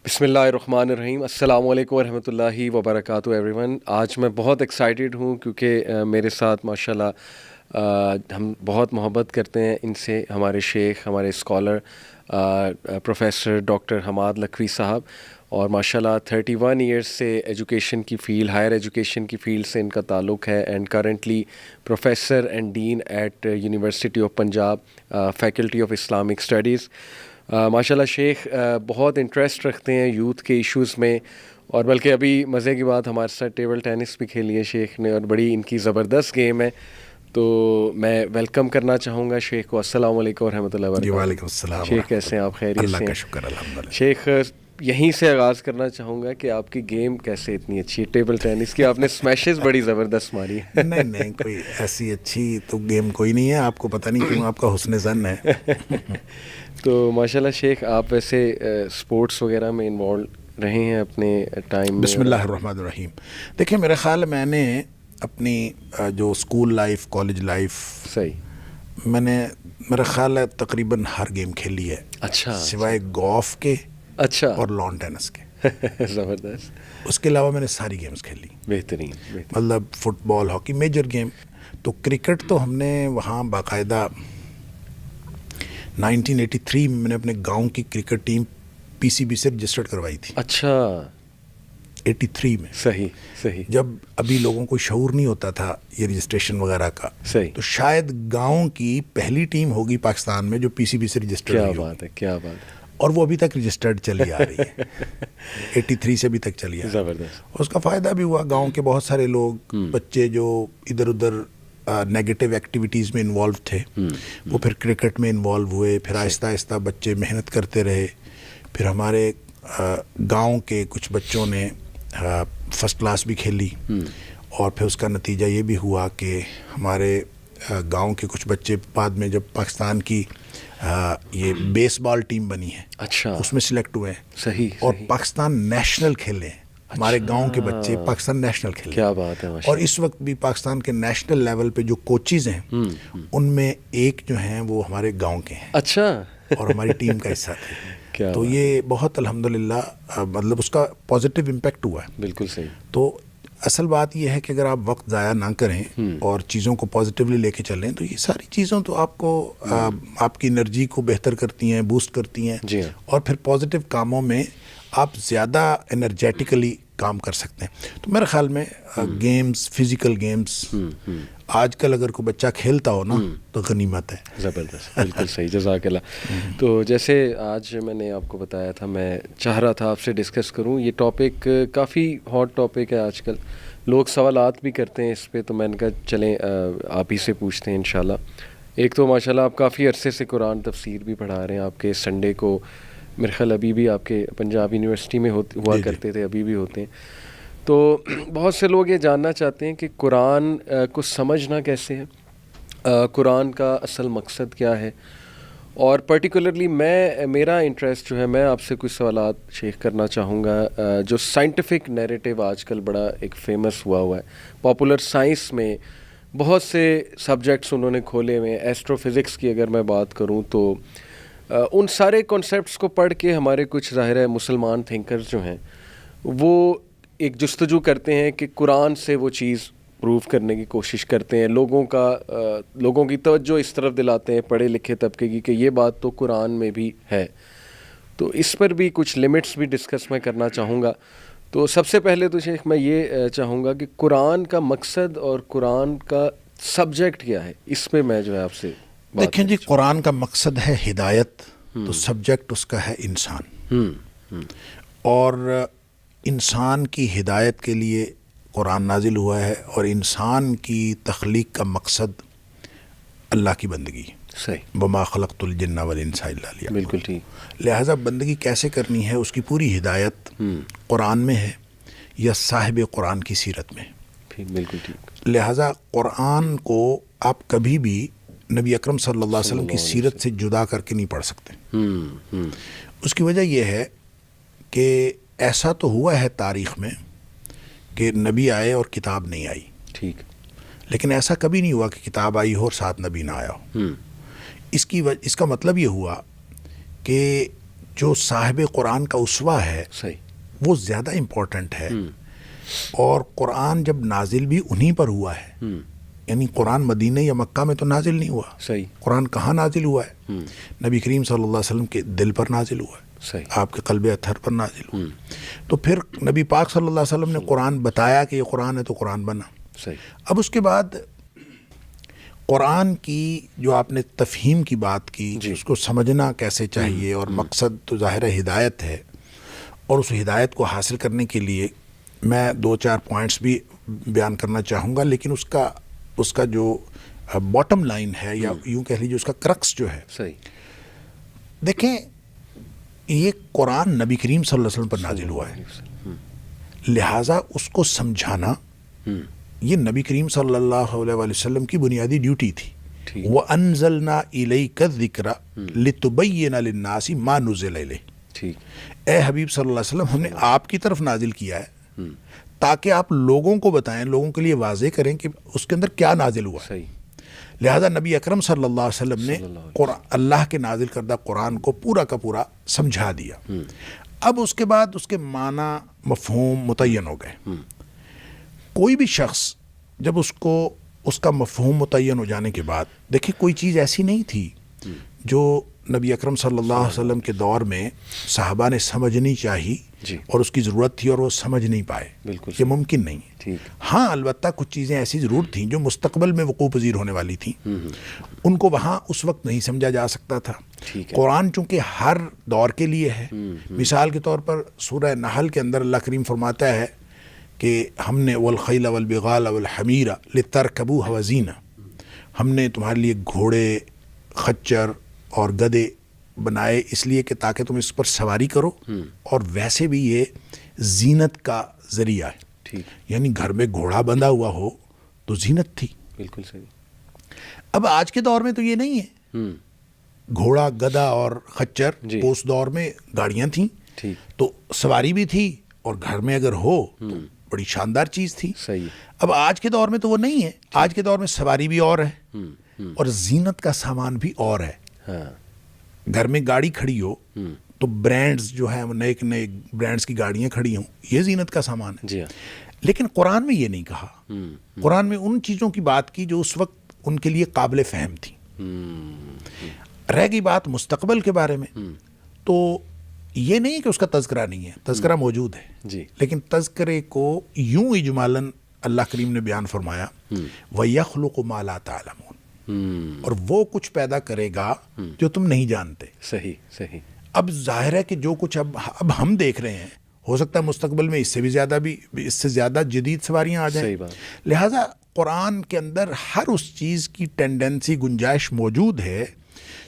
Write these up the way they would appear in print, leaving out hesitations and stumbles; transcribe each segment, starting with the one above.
بسم اللہ الرحمن الرحیم. السلام علیکم ورحمۃ اللہ وبرکاتہ ایوری ون. آج میں بہت ایکسائٹیڈ ہوں کیونکہ میرے ساتھ ماشاء اللہ ہم بہت محبت کرتے ہیں ان سے. ہمارے شیخ، ہمارے scholar professor doctor Hammad Lakhvi صاحب، اور ماشاء اللہ 31 ایئرس سے ایجوکیشن کی فیلڈ، ہائر ایجوکیشن کی فیلڈ سے ان کا تعلق ہے، and currently professor and dean at university of Punjab, faculty of Islamic studies. ماشاء اللہ شیخ بہت انٹرسٹ رکھتے ہیں یوتھ کے ایشوز میں، اور بلکہ ابھی مزے کی بات ہمارے ساتھ ٹیبل ٹینس بھی کھیلی ہے شیخ نے، اور بڑی ان کی زبردست گیم ہے. تو میں ویلکم کرنا چاہوں گا شیخ کو. السلام علیکم ورحمۃ اللہ وبرکاتہ. وعلیکم السلام. شیخ کیسے ہیں آپ؟ خیریت سے ہیں؟ اللہ کا شکر الحمدللہ. شیخ یہیں سے آغاز کرنا چاہوں گا کہ آپ کی گیم کیسے اتنی اچھی ہے ٹیبل ٹینس کی؟ آپ نے اسمیشز بڑی زبردست ماری ہے. نہیں کوئی ایسی اچھی تو گیم کوئی نہیں ہے. آپ کو پتہ نہیں کیوں آپ کا حسن ظن ہے. تو ماشاء اللہ شیخ آپ ویسے اسپورٹس وغیرہ میں انوالو رہے ہیں اپنے ٹائم میں؟ بسم اللہ الرحمن الرحیم. دیکھیں میرے خیال میں نے اپنی جو اسکول لائف، کالج لائف، صحیح، میں نے میرا خیال ہے تقریباً ہر گیم کھیلی ہے. اچھا، سوائے گولف کے اچھا اور لان ٹینس کے. زبردست. اس کے علاوہ میں نے ساری گیمز کھیلی. بہترین. مطلب فٹ بال، ہاکی، میجر گیم. تو کرکٹ تو ہم نے وہاں باقاعدہ 1983 میں نے اپنے گاؤں کی کرکٹ ٹیم پی سی بی سے رجسٹرڈ کروائی تھی. اچھا، 83 میں. صحیح. جب ابھی لوگوں کو شعور نہیں ہوتا تھا یہ رجسٹریشن وغیرہ کا. صحیح. تو شاید گاؤں کی پہلی ٹیم ہوگی پاکستان میں جو پی سی بی سے رجسٹرڈ ہوئی. کیا بات ہے. اور وہ ابھی تک رجسٹرڈ چلی آ رہی ہے. 83 سے ابھی تک چلی آ رہی ہے. زبردست. اس کا فائدہ بھی ہوا. گاؤں کے بہت سارے لوگ، بچے جو ادھر ادھر نیگیٹو ایکٹیویٹیز میں انوالو تھے، وہ پھر کرکٹ میں انوالو ہوئے. پھر آہستہ آہستہ بچے محنت کرتے رہے. پھر ہمارے گاؤں کے کچھ بچوں نے فرسٹ کلاس بھی کھیلی، اور پھر اس کا نتیجہ یہ بھی ہوا کہ ہمارے گاؤں کے کچھ بچے بعد میں جب پاکستان کی یہ بیس بال ٹیم بنی ہے، اچھا، اس میں سلیکٹ ہوئے ہیں. صحیح. اور پاکستان نیشنل کھیلے ہیں. ہمارے گاؤں کے بچے پاکستان نیشنل کھیلے. کیا بات ہے. اور اس وقت بھی پاکستان کے نیشنل لیول پہ جو کوچز ہیں ان میں ایک جو ہیں وہ ہمارے گاؤں کے ہیں. اچھا. اور ہماری ٹیم کا حصہ تھے. تو یہ بہت الحمدللہ مطلب اس کا پازیٹیو امپیکٹ ہوا ہے. بالکل صحیح. تو اصل بات یہ ہے کہ اگر آپ وقت ضائع نہ کریں اور چیزوں کو پازیٹیولی لے کے چلیں تو یہ ساری چیزوں تو آپ کو آپ کی انرجی کو بہتر کرتی ہیں، بوسٹ کرتی ہیں. جی ہاں. اور پھر پازیٹیو کاموں میں آپ زیادہ انرجیٹیکلی کام کر سکتے ہیں. تو میرے خیال میں گیمز، فزیکل گیمز آج کل اگر کوئی بچہ کھیلتا ہو نا تو غنیمت ہے. زبردست. بالکل صحیح. جزاک اللہ. تو جیسے آج میں نے آپ کو بتایا تھا، میں چاہ رہا تھا آپ سے ڈسکس کروں. یہ ٹاپک کافی ہاٹ ٹاپک ہے آج کل، لوگ سوالات بھی کرتے ہیں اس پہ، تو میں نے کہا چلیں آپ ہی سے پوچھتے ہیں انشاءاللہ. ایک تو ماشاءاللہ آپ کافی عرصے سے قرآن تفسیر بھی پڑھا رہے ہیں. آپ کے سنڈے کو میرے خیال ابھی بھی آپ کے پنجاب یونیورسٹی میں ہوا کرتے تھے، ابھی بھی ہوتے ہیں. تو بہت سے لوگ یہ جاننا چاہتے ہیں کہ قرآن کو سمجھنا کیسے ہے، قرآن کا اصل مقصد کیا ہے، اور پرٹیکولرلی میرا انٹرسٹ جو ہے، میں آپ سے کچھ سوالات شیخ کرنا چاہوں گا. جو سائنٹیفک نیریٹو آج کل بڑا ایک فیمس ہوا ہے، پاپولر سائنس میں بہت سے سبجیکٹس انہوں نے کھولے ہوئے ہیں. ایسٹرو فزکس کی اگر میں بات کروں تو ان سارے کانسیپٹس کو پڑھ کے ہمارے کچھ ظاہر ہے مسلمان تھنکرز جو ہیں وہ ایک جستجو کرتے ہیں کہ قرآن سے وہ چیز پروف کرنے کی کوشش کرتے ہیں، لوگوں کی توجہ اس طرف دلاتے ہیں، پڑھے لکھے طبقے کی، کہ یہ بات تو قرآن میں بھی ہے. تو اس پر بھی کچھ لمٹس بھی ڈسکس میں کرنا چاہوں گا. تو سب سے پہلے تو شیخ میں یہ چاہوں گا کہ قرآن کا مقصد اور قرآن کا سبجیکٹ کیا ہے، اس پہ میں جو ہے آپ سے دیکھیں جی. قرآن کا مقصد ہے ہدایت، تو سبجیکٹ اس کا ہے انسان. اور انسان کی ہدایت کے لیے قرآن نازل ہوا ہے، اور انسان کی تخلیق کا مقصد اللہ کی بندگی. صحیح. وما خلقت الجن والانس الا لیعبدون. بالکل ٹھیک. لہٰذا بندگی کیسے کرنی ہے اس کی پوری ہدایت قرآن میں ہے یا صاحب قرآن کی سیرت میں. بالکل ٹھیک. لہٰذا قرآن کو آپ کبھی بھی نبی اکرم صلی اللہ علیہ وسلم کی سیرت سے جدا کر کے نہیں پڑھ سکتے. اس کی وجہ یہ ہے کہ ایسا تو ہوا ہے تاریخ میں کہ نبی آئے اور کتاب نہیں آئی. ٹھیک. لیکن ایسا کبھی نہیں ہوا کہ کتاب آئی ہو اور ساتھ نبی نہ آیا ہو. اس کا مطلب یہ ہوا کہ جو صاحب قرآن کا اسوہ ہے صحیح، وہ زیادہ امپورٹنٹ ہے. اور قرآن جب نازل بھی انہی پر ہوا ہے، یعنی قرآن مدینہ یا مکہ میں تو نازل نہیں ہوا. صحیح، قرآن کہاں نازل ہوا ہے؟ نبی کریم صلی اللہ علیہ وسلم کے دل پر نازل ہوا ہے، صحیح، آپ کے قلب اطہر پر نازل ہوا. تو پھر نبی پاک صلی اللہ علیہ وسلم نے قرآن بتایا کہ یہ قرآن ہے تو قرآن بنا. صحیح. اب اس کے بعد قرآن کی جو آپ نے تفہیم کی بات کی، اس کو سمجھنا کیسے چاہیے، اور مقصد تو ظاہر ہدایت ہے، اور اس ہدایت کو حاصل کرنے کے لیے میں 2-4 پوائنٹس بھی بیان کرنا چاہوں گا، لیکن اس کا جو باٹم لائن ہے، یا یوں کہہ لیجیے اس کا کرکس جو ہے، صحیح، دیکھیں یہ قرآن نبی کریم صلی اللہ علیہ وسلم پر نازل ہوا ہے، لہٰذا اس کو سمجھانا یہ نبی کریم صلی اللہ علیہ وسلم کی بنیادی ڈیوٹی تھی. وَأَنزَلْنَا إِلَيْكَ الذِّكْرَ لِتُبَيِّنَ لِلنَّاسِ مَا نُزِّلَ إِلَيْهِمْ. ٹھیک، اے حبیب صلی اللہ علیہ وسلم، ہم نے آپ کی طرف نازل کیا ہے تاکہ آپ لوگوں کو بتائیں، لوگوں کے لیے واضح کریں کہ اس کے اندر کیا نازل ہوا ہے. صحیح، لہذا نبی اکرم صلی اللہ علیہ وسلم نے اللہ کے نازل کردہ قرآن کو پورا کا پورا سمجھا دیا. اب اس کے بعد اس کے معنی مفہوم متعین ہو گئے. کوئی بھی شخص جب اس کا مفہوم متعین ہو جانے کے بعد، دیکھیں کوئی چیز ایسی نہیں تھی جو نبی اکرم صلی اللہ علیہ وسلم کے دور میں صحابہ نے سمجھنی چاہی اور اس کی ضرورت تھی اور وہ سمجھ نہیں پائے. بالکل یہ ممکن نہیں ہے. ہاں البتہ کچھ چیزیں ایسی ضرور تھیں جو مستقبل میں وقوع پذیر ہونے والی تھیں، ان کو وہاں اس وقت نہیں سمجھا جا سکتا تھا. قرآن چونکہ ہر دور کے لیے ہے. مثال کے طور پر سورہ نحل کے اندر اللہ کریم فرماتا ہے کہ ہم نے والخیل والبغال والحمیر لترکبوها وزینہ، ہم نے تمہارے لیے گھوڑے، خچر اور گدے بنائے اس لیے کہ تاکہ تم اس پر سواری کرو، اور ویسے بھی یہ زینت کا ذریعہ ہے. یعنی گھر میں گھوڑا بندھا ہوا ہو تو زینت تھی. بالکل صحیح. اب آج کے دور میں تو یہ نہیں ہے. گھوڑا، گدھا اور خچر اس دور میں گاڑیاں تھیں، تو سواری بھی تھی، اور گھر میں اگر ہو تو بڑی شاندار چیز تھی. صحیح. اب آج کے دور میں تو وہ نہیں ہے. آج کے دور میں سواری بھی اور ہے اور زینت کا سامان بھی اور ہے. گھر میں گاڑی کھڑی ہو تو برانڈز جو ہیں، نئے نئے برانڈز کی گاڑیاں کھڑی ہوں، یہ زینت کا سامان ہے. لیکن قرآن میں یہ نہیں کہا. قرآن میں ان چیزوں کی بات کی جو اس وقت ان کے لیے قابل فہم تھی. رہ گئی بات مستقبل کے بارے میں، تو یہ نہیں کہ اس کا تذکرہ نہیں ہے، تذکرہ موجود ہے. لیکن تذکرے کو یوں اجمالاً اللہ کریم نے بیان فرمایا وَيَخْلُقُ مَا لَا تَعْلَمُونَ، اور وہ کچھ پیدا کرے گا جو تم نہیں جانتے. صحیح. اب ظاہر ہے کہ جو کچھ اب ہم دیکھ رہے ہیں، ہو سکتا ہے مستقبل میں اس سے زیادہ جدید سواریاں آ جائیں. لہٰذا قرآن کے اندر ہر اس چیز کی ٹینڈنسی، گنجائش موجود ہے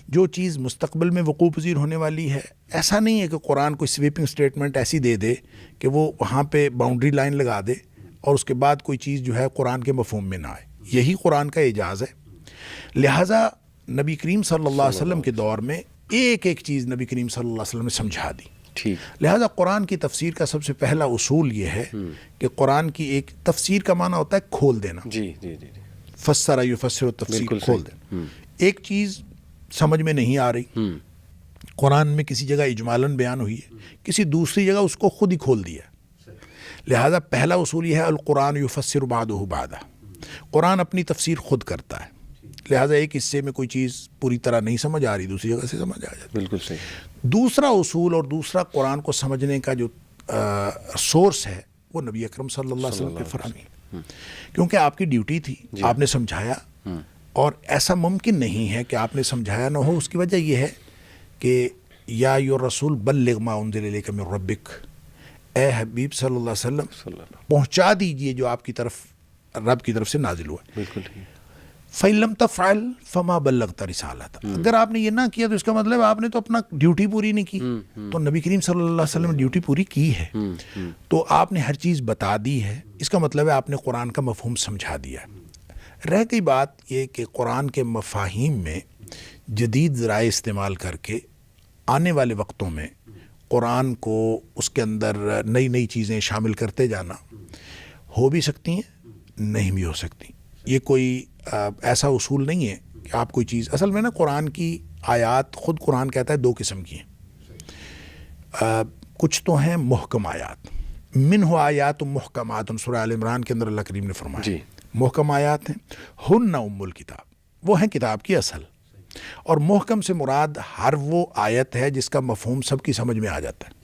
جو چیز مستقبل میں وقوع پذیر ہونے والی ہے. ایسا نہیں ہے کہ قرآن کوئی سویپنگ سٹیٹمنٹ ایسی دے دے کہ وہ وہاں پہ باؤنڈری لائن لگا دے اور اس کے بعد کوئی چیز جو ہے قرآن کے مفہوم میں نہ آئے. یہی قرآن کا اعجاز ہے. لہٰذا نبی کریم صلی اللہ علیہ وسلم کے دور میں ایک ایک چیز نبی کریم صلی اللہ علیہ وسلم نے سمجھا دی. لہٰذا قرآن کی تفسیر کا سب سے پہلا اصول یہ ہے کہ قرآن کی ایک تفسیر کا معنی ہوتا ہے کھول دینا. فسر یفسر، تفسیر کھول دینا. ایک چیز سمجھ میں نہیں آ رہی، قرآن میں کسی جگہ اجمالاً بیان ہوئی ہے، کسی دوسری جگہ اس کو خود ہی کھول دیا. لہٰذا پہلا اصول یہ ہے القرآن یفسر بعضہ بعضا، قرآن اپنی تفسیر خود کرتا ہے. لہٰذا ایک حصے میں کوئی چیز پوری طرح نہیں سمجھ آ رہی، دوسری جگہ سے سمجھ آ جاتی. بالکل صحیح. دوسرا اصول اور دوسرا قرآن کو سمجھنے کا جو سورس ہے وہ نبی اکرم صلی اللہ علیہ وسلم کے فراہمی، کیونکہ آپ کی ڈیوٹی تھی، آپ نے سمجھایا. اور ایسا ممکن نہیں ہے کہ آپ نے سمجھایا نہ ہو. اس کی وجہ یہ ہے کہ یا ایھا الرسول بلغ ما انزل الیک من ربک، اے حبیب صلی اللہ علیہ وسلم پہنچا دیجئے جو آپ کی طرف رب کی طرف سے نازل ہوا ہے. بالکل ٹھیک. فَإِن لَمْ تَفْعَلْ فَمَا بَلَّغْتَ رِسَالَتَهُ، اگر آپ نے یہ نہ کیا تو اس کا مطلب آپ نے تو اپنا ڈیوٹی پوری نہیں کی. تو نبی کریم صلی اللہ علیہ وسلم نے ڈیوٹی پوری کی ہے، تو آپ نے ہر چیز بتا دی ہے. اس کا مطلب ہے آپ نے قرآن کا مفہوم سمجھا دیا ہے. رہ گئی بات یہ کہ قرآن کے مفاہیم میں جدید ذرائع استعمال کر کے آنے والے وقتوں میں قرآن کو اس کے اندر نئی نئی چیزیں شامل کرتے جانا ہو بھی سکتی ہیں، نہیں بھی ہو سکتی. یہ کوئی ایسا اصول نہیں ہے کہ آپ کوئی چیز، اصل میں نا قرآن کی آیات، خود قرآن کہتا ہے 2 قسم کی ہیں. کچھ تو ہیں محکم آیات، منہ آیات محکمات، سورہ آل عمران کے اندر اللہ کریم نے فرمایا جی محکم آیات ہیں، ہن ام الکتاب، وہ ہیں کتاب کی اصل، اور محکم سے مراد ہر وہ آیت ہے جس کا مفہوم سب کی سمجھ میں آ جاتا ہے،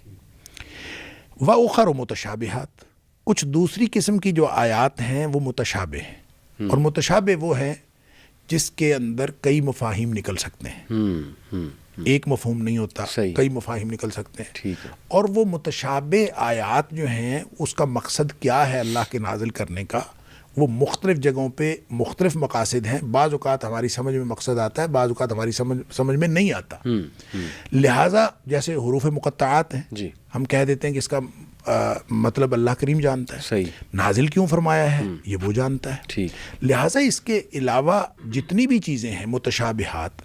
وَأُخَرُ متشابہات، کچھ دوسری قسم کی جو آیات ہیں وہ متشابہ ہیں، اور متشابہ وہ ہے جس کے اندر کئی مفاہیم نکل سکتے ہیں، ایک مفہوم نہیں ہوتا، صحیح، کئی مفاہیم نکل سکتے ہیں، ٹھیک ہے، اور وہ متشابہ آیات جو ہیں اس کا مقصد کیا ہے اللہ کے نازل کرنے کا، وہ مختلف جگہوں پہ مختلف مقاصد ہیں، بعض اوقات ہماری سمجھ میں مقصد آتا ہے، بعض اوقات ہماری سمجھ میں نہیں آتا، لہٰذا جیسے حروف مقطعات ہیں، جی ہم کہہ دیتے ہیں کہ اس کا مطلب اللہ کریم جانتا ہے، صحیح، نازل کیوں فرمایا ہے یہ وہ جانتا ہے، ٹھیک، لہٰذا اس کے علاوہ جتنی بھی چیزیں ہیں متشابہات،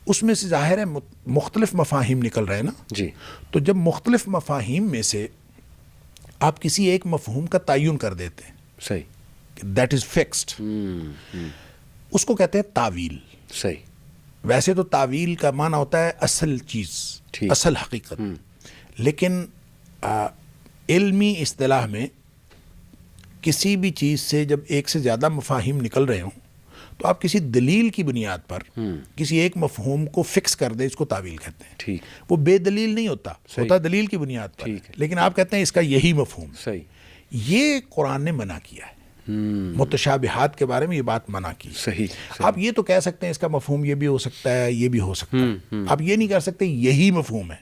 اس میں سے ظاہر ہے مختلف مفاہیم نکل رہے ہیں نا، جی تو جب مختلف مفاہیم میں سے آپ کسی ایک مفہوم کا تعین کر دیتے ہیں، صحیح، دیٹ از فکسڈ، اس کو کہتے ہیں تعویل۔ صحیح، ویسے تو تعویل کا معنی ہوتا ہے اصل چیز، ٹھیک، اصل حقیقت، لیکن علمی اصطلاح میں کسی بھی چیز سے جب ایک سے زیادہ مفاہیم نکل رہے ہوں تو آپ کسی دلیل کی بنیاد پر کسی ایک مفہوم کو فکس کر دیں، اس کو تعویل کہتے ہیں، ٹھیک، وہ بے دلیل نہیں ہوتا، ہوتا دلیل کی بنیاد پر، ٹھیک ہے، لیکن آپ کہتے ہیں اس کا یہی مفہوم، صحیح، یہ قرآن نے منع کیا ہے، متشابہات کے بارے میں یہ بات منع کی، صحیح، آپ یہ تو کہہ سکتے ہیں اس کا مفہوم یہ بھی ہو سکتا ہے، یہ بھی ہو سکتا ہے، آپ یہ نہیں کر سکتے یہی مفہوم ہے۔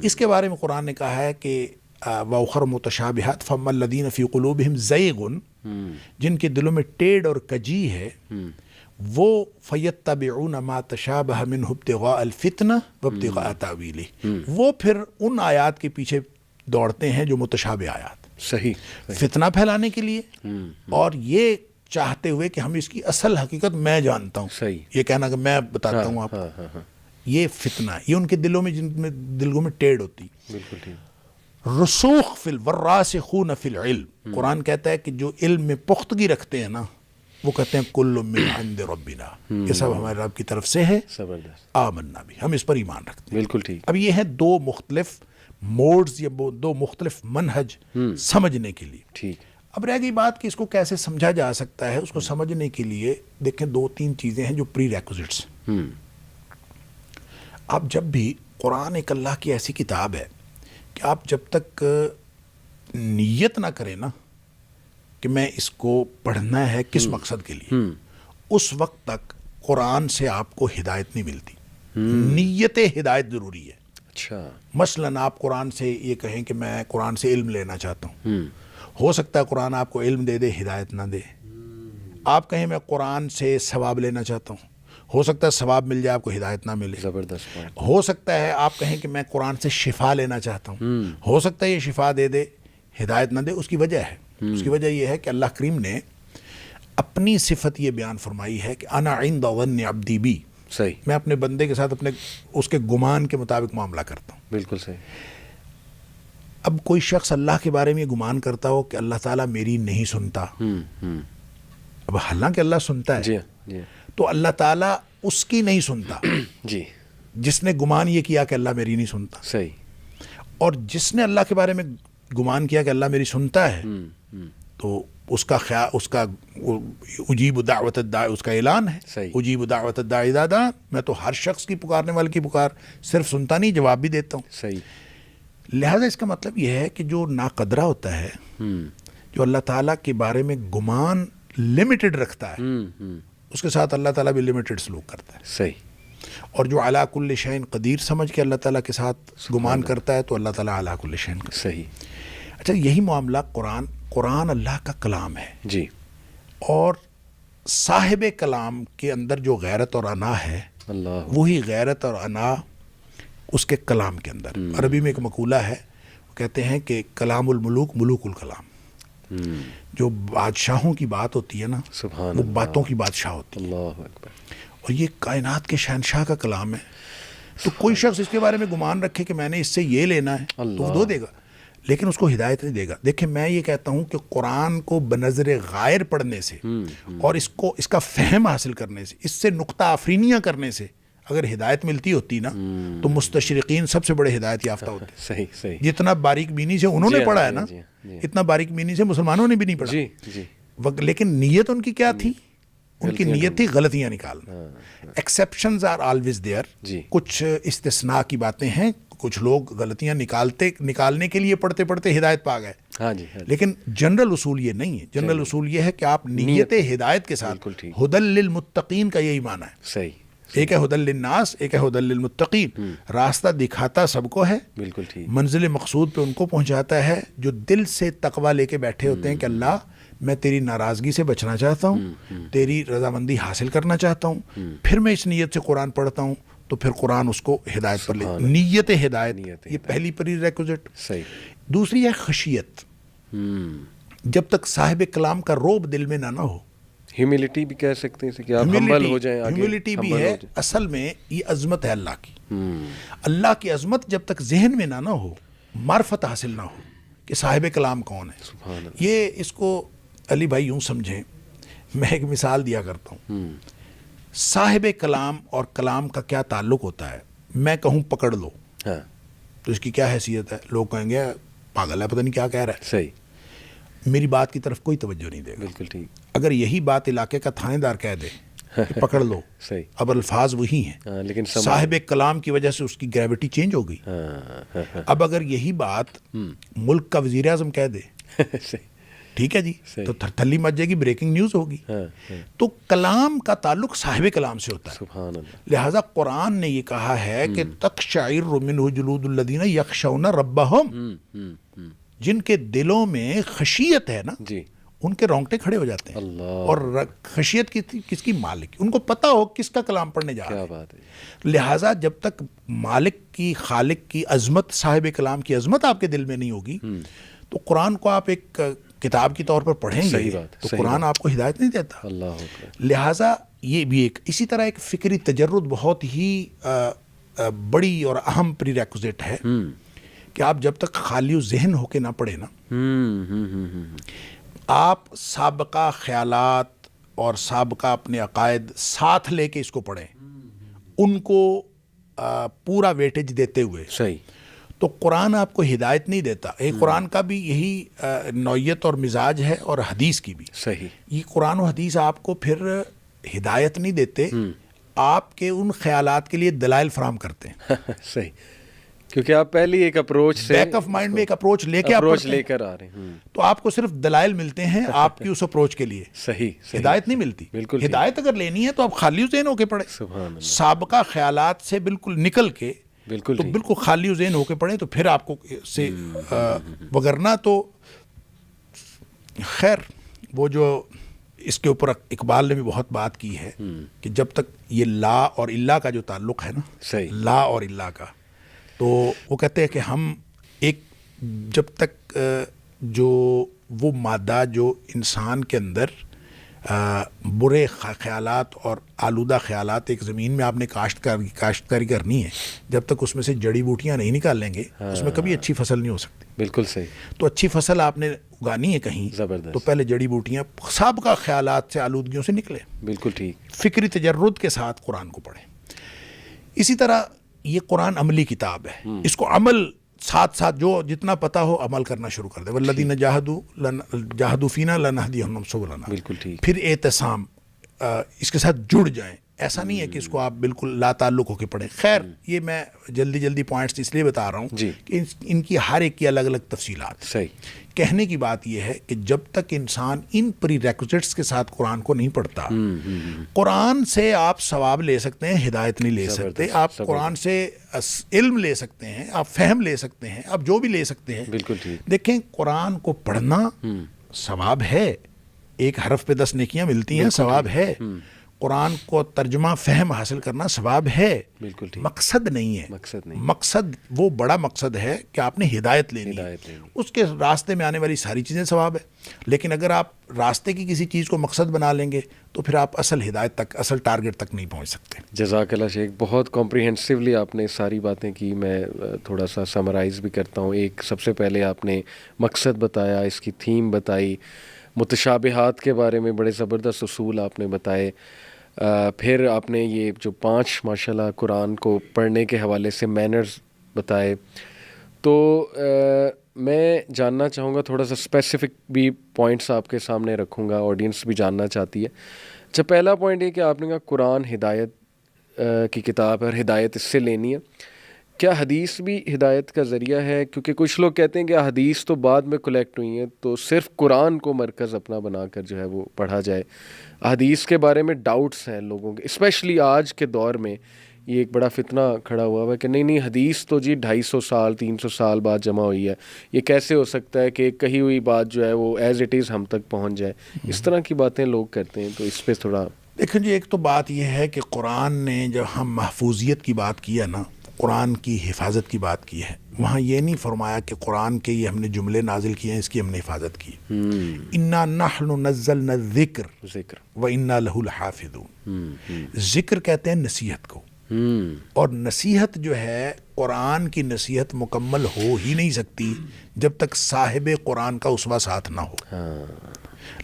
اس کے بارے میں قرآن نے کہا ہے کہ وَأُخَرُ مُتَشَابِهَاتٌ فَأَمَّا الَّذِينَ فِي قُلُوبِهِمْ زَيْغٌ، جن کے دلوں میں ٹیڑھ اور کجی ہے، وہ فَيَتَّبِعُونَ مَا تَشَابَهَ مِنْهُ ابْتِغَاءَ الْفِتْنَةِ وَابْتِغَاءَ تَأْوِيلِهِ، وہ پھر ان آیات کے پیچھے دوڑتے ہیں جو متشابہ آیات، صحیح، فتنہ پھیلانے کے لیے، اور یہ چاہتے ہوئے کہ ہم اس کی اصل حقیقت میں جانتا ہوں، صحیح، یہ کہنا کہ میں بتاتا ہوں آپ کو، یہ فتنہ، یہ ان کے دلوں میں، جن میں دلوں میں ٹیڑھ ہوتی، بالکل ٹھیک، رسوخ فی والراسخون فی العلم، قرآن کہتا ہے کہ جو علم میں پختگی رکھتے ہیں نا، وہ کہتے ہیں کل من عند ربنا، یہ سب ہمارے رب کی طرف سے ہے، زبردست، آمنا بھی، ہم اس پر ایمان رکھتے ہیں۔ بالکل ٹھیک، اب یہ ہیں دو مختلف موڈز یا دو مختلف منہج سمجھنے کے لیے۔ ٹھیک، اب رہ گئی بات کہ اس کو کیسے سمجھا جا سکتا ہے، اس کو سمجھنے کے لیے دیکھیں دو تین چیزیں ہیں جو پری ریکوزٹس۔ اب جب بھی قرآن ایک اللہ کی ایسی کتاب ہے کہ آپ جب تک نیت نہ کریں نا کہ میں اس کو پڑھنا ہے کس مقصد کے لیے، اس وقت تک قرآن سے آپ کو ہدایت نہیں ملتی، نیت ہدایت ضروری ہے۔ اچھا، مثلاً آپ قرآن سے یہ کہیں کہ میں قرآن سے علم لینا چاہتا ہوں، ہو سکتا ہے قرآن آپ کو علم دے دے، ہدایت نہ دے۔ آپ کہیں میں قرآن سے ثواب لینا چاہتا ہوں، ہو سکتا ہے ثواب مل جائے، آپ کو ہدایت نہ ملے۔ زبردست پوائنٹ، ہو سکتا ہے آپ کہیں کہ میں قرآن سے شفا لینا چاہتا ہوں، ہو سکتا ہے یہ شفا دے دے، ہدایت نہ دے۔ اس کی وجہ ہے، اس کی وجہ یہ ہے کہ اللہ کریم نے اپنی صفت یہ بیان فرمائی ہے کہ انا عند ظن عبدی بی، صحیح، میں اپنے بندے کے ساتھ اپنے اس کے گمان کے مطابق معاملہ کرتا ہوں۔ بالکل صحیح، اب کوئی شخص اللہ کے بارے میں یہ گمان کرتا ہو کہ اللہ تعالیٰ میری نہیں سنتا، اب حالانکہ اللہ سنتا ہے، جی جی تو اللہ تعالیٰ اس کی نہیں سنتا جی، جس نے گمان یہ کیا کہ اللہ میری نہیں سنتا، صحیح، اور جس نے اللہ کے بارے میں گمان کیا کہ اللہ میری سنتا ہے، تو اس کا خیال، اس کا اجیب دعوت الداعی، اس کا اعلان ہے، صحیح، اجیب دعوت الداعی اذا دعان، میں تو ہر شخص کی پکارنے والے کی پکار صرف سنتا نہیں، جواب بھی دیتا ہوں۔ صحیح، لہذا اس کا مطلب یہ ہے کہ جو ناقدرہ ہوتا ہے، جو اللہ تعالیٰ کے بارے میں گمان لمیٹڈ رکھتا ہے، اس کے ساتھ اللہ تعالیٰ بھی لمیٹڈ سلوک کرتا ہے، صحیح، اور جو علی کل شیء قدیر سمجھ کے اللہ تعالیٰ کے ساتھ گمان کرتا ہے، تو اللہ تعالیٰ علی کل شیء قدیر۔ صحیح، اچھا، یہی معاملہ قرآن اللہ کا کلام ہے، جی، اور صاحب کلام کے اندر جو غیرت اور انا ہے، اللہ، وہی غیرت اور انا اس کے کلام کے اندر۔ عربی میں ایک مقولہ ہے، وہ کہتے ہیں کہ کلام الملوک ملوک الکلام، جو بادشاہوں کی بات ہوتی ہے نا، سبحان وہ اللہ، باتوں کی بادشاہ ہوتی ہے، اللہ اکبر، اور یہ کائنات کے شہنشاہ کا کلام ہے۔ تو کوئی شخص اس کے بارے میں گمان رکھے کہ میں نے اس سے یہ لینا ہے، تو وہ دو دے گا، لیکن اس کو ہدایت نہیں دے گا۔ دیکھیں، میں یہ کہتا ہوں کہ قرآن کو بنظر غائر پڑھنے سے اور اس کا فہم حاصل کرنے سے، اس سے نقطہ آفرینیاں کرنے سے اگر ہدایت ملتی ہوتی نا تو مستشرقین سب سے بڑے ہدایت یافتہ ہوتے. صحیح صحیح. جتنا باریک بینی سے انہوں نے پڑھا ہے نا, جی اتنا باریک بینی سے مسلمانوں نے بھی نہیں پڑھا. جی جی. لیکن نیت ان کی کیا تھی؟ ان کی نیت تھی غلطیاں نکالنا. Exceptions are always there. کچھ استثناء کی باتیں ہیں, کچھ لوگ غلطیاں نکالنے کے لیے پڑھتے پڑھتے ہدایت پا گئے. ہاں جی. لیکن جنرل اصول یہ نہیں ہے. جنرل اصول یہ ہے کہ آپ نیت ہدایت کے ساتھ, ہدی للمتقین کا یہی معنی ہے. صحیح. ایک ہے ہدی للناس, ایک ہے ہدی للمتقین. راستہ دکھاتا سب کو ہے, بالکل ٹھیک. منزل مقصود پہ ان کو پہنچاتا ہے جو دل سے تقوی لے کے بیٹھے ہوتے ہیں کہ اللہ میں تیری ناراضگی سے بچنا چاہتا ہوں, تیری رضامندی حاصل کرنا چاہتا ہوں. پھر میں اس نیت سے قرآن پڑھتا ہوں تو پھر قرآن اس کو ہدایت پر لے. نیت ہدایت, یہ پہلی پری ریکوزٹ. صحیح. دوسری ہے خشیت. جب تک صاحب کلام کا روب دل میں نہ ہو. ہیوملٹی بھی کہہ سکتے ہیں کہ آپ ہمبل ہو جائیں. ہیوملٹی بھی ہے. اصل میں یہ عظمت ہے اللہ کی. اللہ کی عظمت جب تک ذہن میں نہ ہو, معرفت حاصل نہ ہو کہ صاحب کلام کون ہے. سبحان اللہ. یہ اس کو علی بھائی یوں سمجھیں, میں ایک مثال دیا کرتا ہوں. صاحب کلام اور کلام کا کیا تعلق ہوتا ہے؟ میں کہوں پکڑ لو, تو اس کی کیا حیثیت ہے؟ لوگ کہیں گے پاگل ہے, پتہ نہیں کیا کہہ رہا ہے. صحیح. میری بات کی طرف کوئی توجہ نہیں دے گا. بالکل ٹھیک. اگر یہی بات علاقے کا تھانے دار کہہ دے کہ پکڑ لو, صحیح. اب الفاظ وہی ہیں, لیکن صاحب کلام کی وجہ سے اس کی گریوٹی چینج ہو گئی. اب اگر یہی بات ملک کا وزیر اعظم کہہ دے, ٹھیک ہے جی, تو تھلی مچ جائے گی, بریکنگ نیوز ہوگی. تو کلام کا تعلق صاحب کلام سے ہوتا ہے. سبحان اللہ. لہٰذا قرآن نے یہ کہا ہے کہ تقشعر منہ جلود الذین یخشون ربہم, جن کے دلوں میں خشیت ہے نا, ان کے رونگٹے کھڑے ہو جاتے ہیں. اور خشیت کس کی؟ مالک. ان کو پتہ ہو کس کا کلام پڑھنے جا رہا ہے. بات ہے. لہٰذا جب تک مالک کی, خالق کی عظمت, صاحب کلام کی عظمت آپ کے دل میں نہیں ہوگی, تو قرآن کو آپ ایک کتاب کی طور پر پڑھیں گے تو قرآن آپ کو ہدایت نہیں دیتا. اللہ. لہٰذا یہ بھی ایک اسی طرح ایک فکری تجرد بہت ہی بڑی اور اہم پری ریکوزٹ ہے کہ آپ جب تک خالی ذہن ہو کے نہ پڑھیں نا, آپ سابقہ خیالات اور سابقہ اپنے عقائد ساتھ لے کے اس کو پڑھیں, ان کو پورا ویٹیج دیتے ہوئے. صحیح. تو قرآن آپ کو ہدایت نہیں دیتا. ایک قرآن کا بھی یہی نوعیت اور مزاج ہے, اور حدیث کی بھی. صحیح. یہ قرآن و حدیث آپ کو پھر ہدایت نہیں دیتے, آپ کے ان خیالات کے لیے دلائل فراہم کرتے ہیں. صحیح. کیونکہ آپ پہلی ایک اپروچ سے, بیک آف مائنڈ میں ایک اپروچ لے کے لے کر آ رہے ہیں, تو آپ کو صرف دلائل ملتے ہیں آپ کی اس اپروچ کے لیے. صحیح. ہدایت نہیں ملتی. بالکل. ہدایت اگر لینی ہے تو آپ خالی ذہن ہو کے پڑھیں. سبحان اللہ. سابقہ خیالات سے بالکل نکل کے, بالکل تو بالکل خالی ذہن ہو کے پڑھیں, تو پھر آپ کو سے وگرنہ تو خیر. وہ جو اس کے اوپر اقبال نے بھی بہت بات کی ہے کہ جب تک یہ لا اور اللہ کا جو تعلق ہے نا, لا اور اللہ کا, تو وہ کہتے ہیں کہ ہم ایک جب تک جو وہ مادہ جو انسان کے اندر برے خیالات اور آلودہ خیالات, ایک زمین میں آپ نے کاشتکاری کرنی ہے, جب تک اس میں سے جڑی بوٹیاں نہیں نکال لیں گے اس میں کبھی اچھی فصل نہیں ہو سکتی. بالکل صحیح. تو اچھی فصل آپ نے اگانی ہے کہیں, زبردست, تو پہلے جڑی بوٹیاں سابقہ خیالات سے, آلودگیوں سے نکلے. بالکل ٹھیک. فکری تجرد کے ساتھ قرآن کو پڑھیں. اسی طرح یہ قرآن عملی کتاب ہے, اس کو عمل ساتھ ساتھ جو جتنا پتہ ہو عمل کرنا شروع کر دے. والذین جاہدوا فینا لنہدیہم سبلنا. بالکل ٹھیک. پھر اعتصام, اس کے ساتھ جڑ جائیں. ایسا نہیں ہے کہ اس کو آپ بالکل لا تعلق ہو کے پڑھیں. خیر, یہ میں جلدی پوائنٹس اس لیے بتا رہا ہوں کہ ان کی ہر ایک کی الگ الگ تفصیلات. صحیح. کہنے کی بات یہ ہے کہ جب تک انسان ان پری ریکوزٹس کے ساتھ قرآن کو نہیں پڑھتا, قرآن سے آپ ثواب لے سکتے ہیں, ہدایت نہیں لے سکتے. آپ قرآن سے علم لے سکتے ہیں, آپ فہم لے سکتے ہیں, آپ جو بھی لے سکتے ہیں. بالکل ٹھیک. دیکھیں, قرآن کو پڑھنا ثواب ہے, ایک حرف پہ 10 نیکیاں ملتی ہیں, ثواب ہے. قرآن کو ترجمہ فہم حاصل کرنا ثواب ہے. بالکل ٹھیک. مقصد نہیں ہے. مقصد وہ بڑا مقصد ہے کہ آپ نے ہدایت لینی ہے, اس کے راستے میں آنے والی ساری چیزیں ثواب ہے. لیکن اگر آپ راستے کی کسی چیز کو مقصد بنا لیں گے تو پھر آپ اصل ہدایت تک, اصل ٹارگٹ تک نہیں پہنچ سکتے. جزاک اللہ شیخ, بہت کمپریہنسولی آپ نے ساری باتیں کی. میں تھوڑا سا سمرائز بھی کرتا ہوں. ایک سب سے پہلے آپ نے مقصد بتایا, اس کی تھیم بتائی, متشابہات کے بارے میں بڑے زبردست اصول آپ نے بتائے. پھر آپ نے یہ جو 5 ماشاءاللہ قرآن کو پڑھنے کے حوالے سے مینرز بتائے. تو میں جاننا چاہوں گا تھوڑا سا اسپیسیفک بھی پوائنٹس آپ کے سامنے رکھوں گا, آڈینس بھی جاننا چاہتی ہے. اچھا, پہلا پوائنٹ یہ کہ آپ نے کہا قرآن ہدایت کی کتاب ہے اور ہدایت اس سے لینی ہے. کیا حدیث بھی ہدایت کا ذریعہ ہے؟ کیونکہ کچھ لوگ کہتے ہیں کہ حدیث تو بعد میں کلیکٹ ہوئی ہیں, تو صرف قرآن کو مرکز اپنا بنا کر جو ہے وہ پڑھا جائے. حدیث کے بارے میں ڈاؤٹس ہیں لوگوں کے, اسپیشلی آج کے دور میں یہ ایک بڑا فتنہ کھڑا ہوا ہے کہ نہیں حدیث تو جی 250 سال 300 سال بعد جمع ہوئی ہے, یہ کیسے ہو سکتا ہے کہ کہی ہوئی بات جو ہے وہ ایز اٹ از ہم تک پہنچ جائے. اس طرح کی باتیں لوگ کرتے ہیں, تو اس پہ تھوڑا دیکھیں جی. ایک تو بات یہ ہے کہ قرآن نے جب ہم محفوظیت کی بات کی ہے نا, قرآن کی حفاظت کی بات کی ہے, وہاں یہ نہیں فرمایا کہ قرآن کے یہ ہم نے جملے نازل کیے ہیں اس کی ہم نے حفاظت کی. انا نحن نزلنا الذکر وانا لہ لحافظون. ذکر کہتے ہیں نصیحت کو, اور نصیحت جو ہے قرآن کی نصیحت مکمل ہو ہی نہیں سکتی جب تک صاحب قرآن کا اسوہ ساتھ نہ ہو.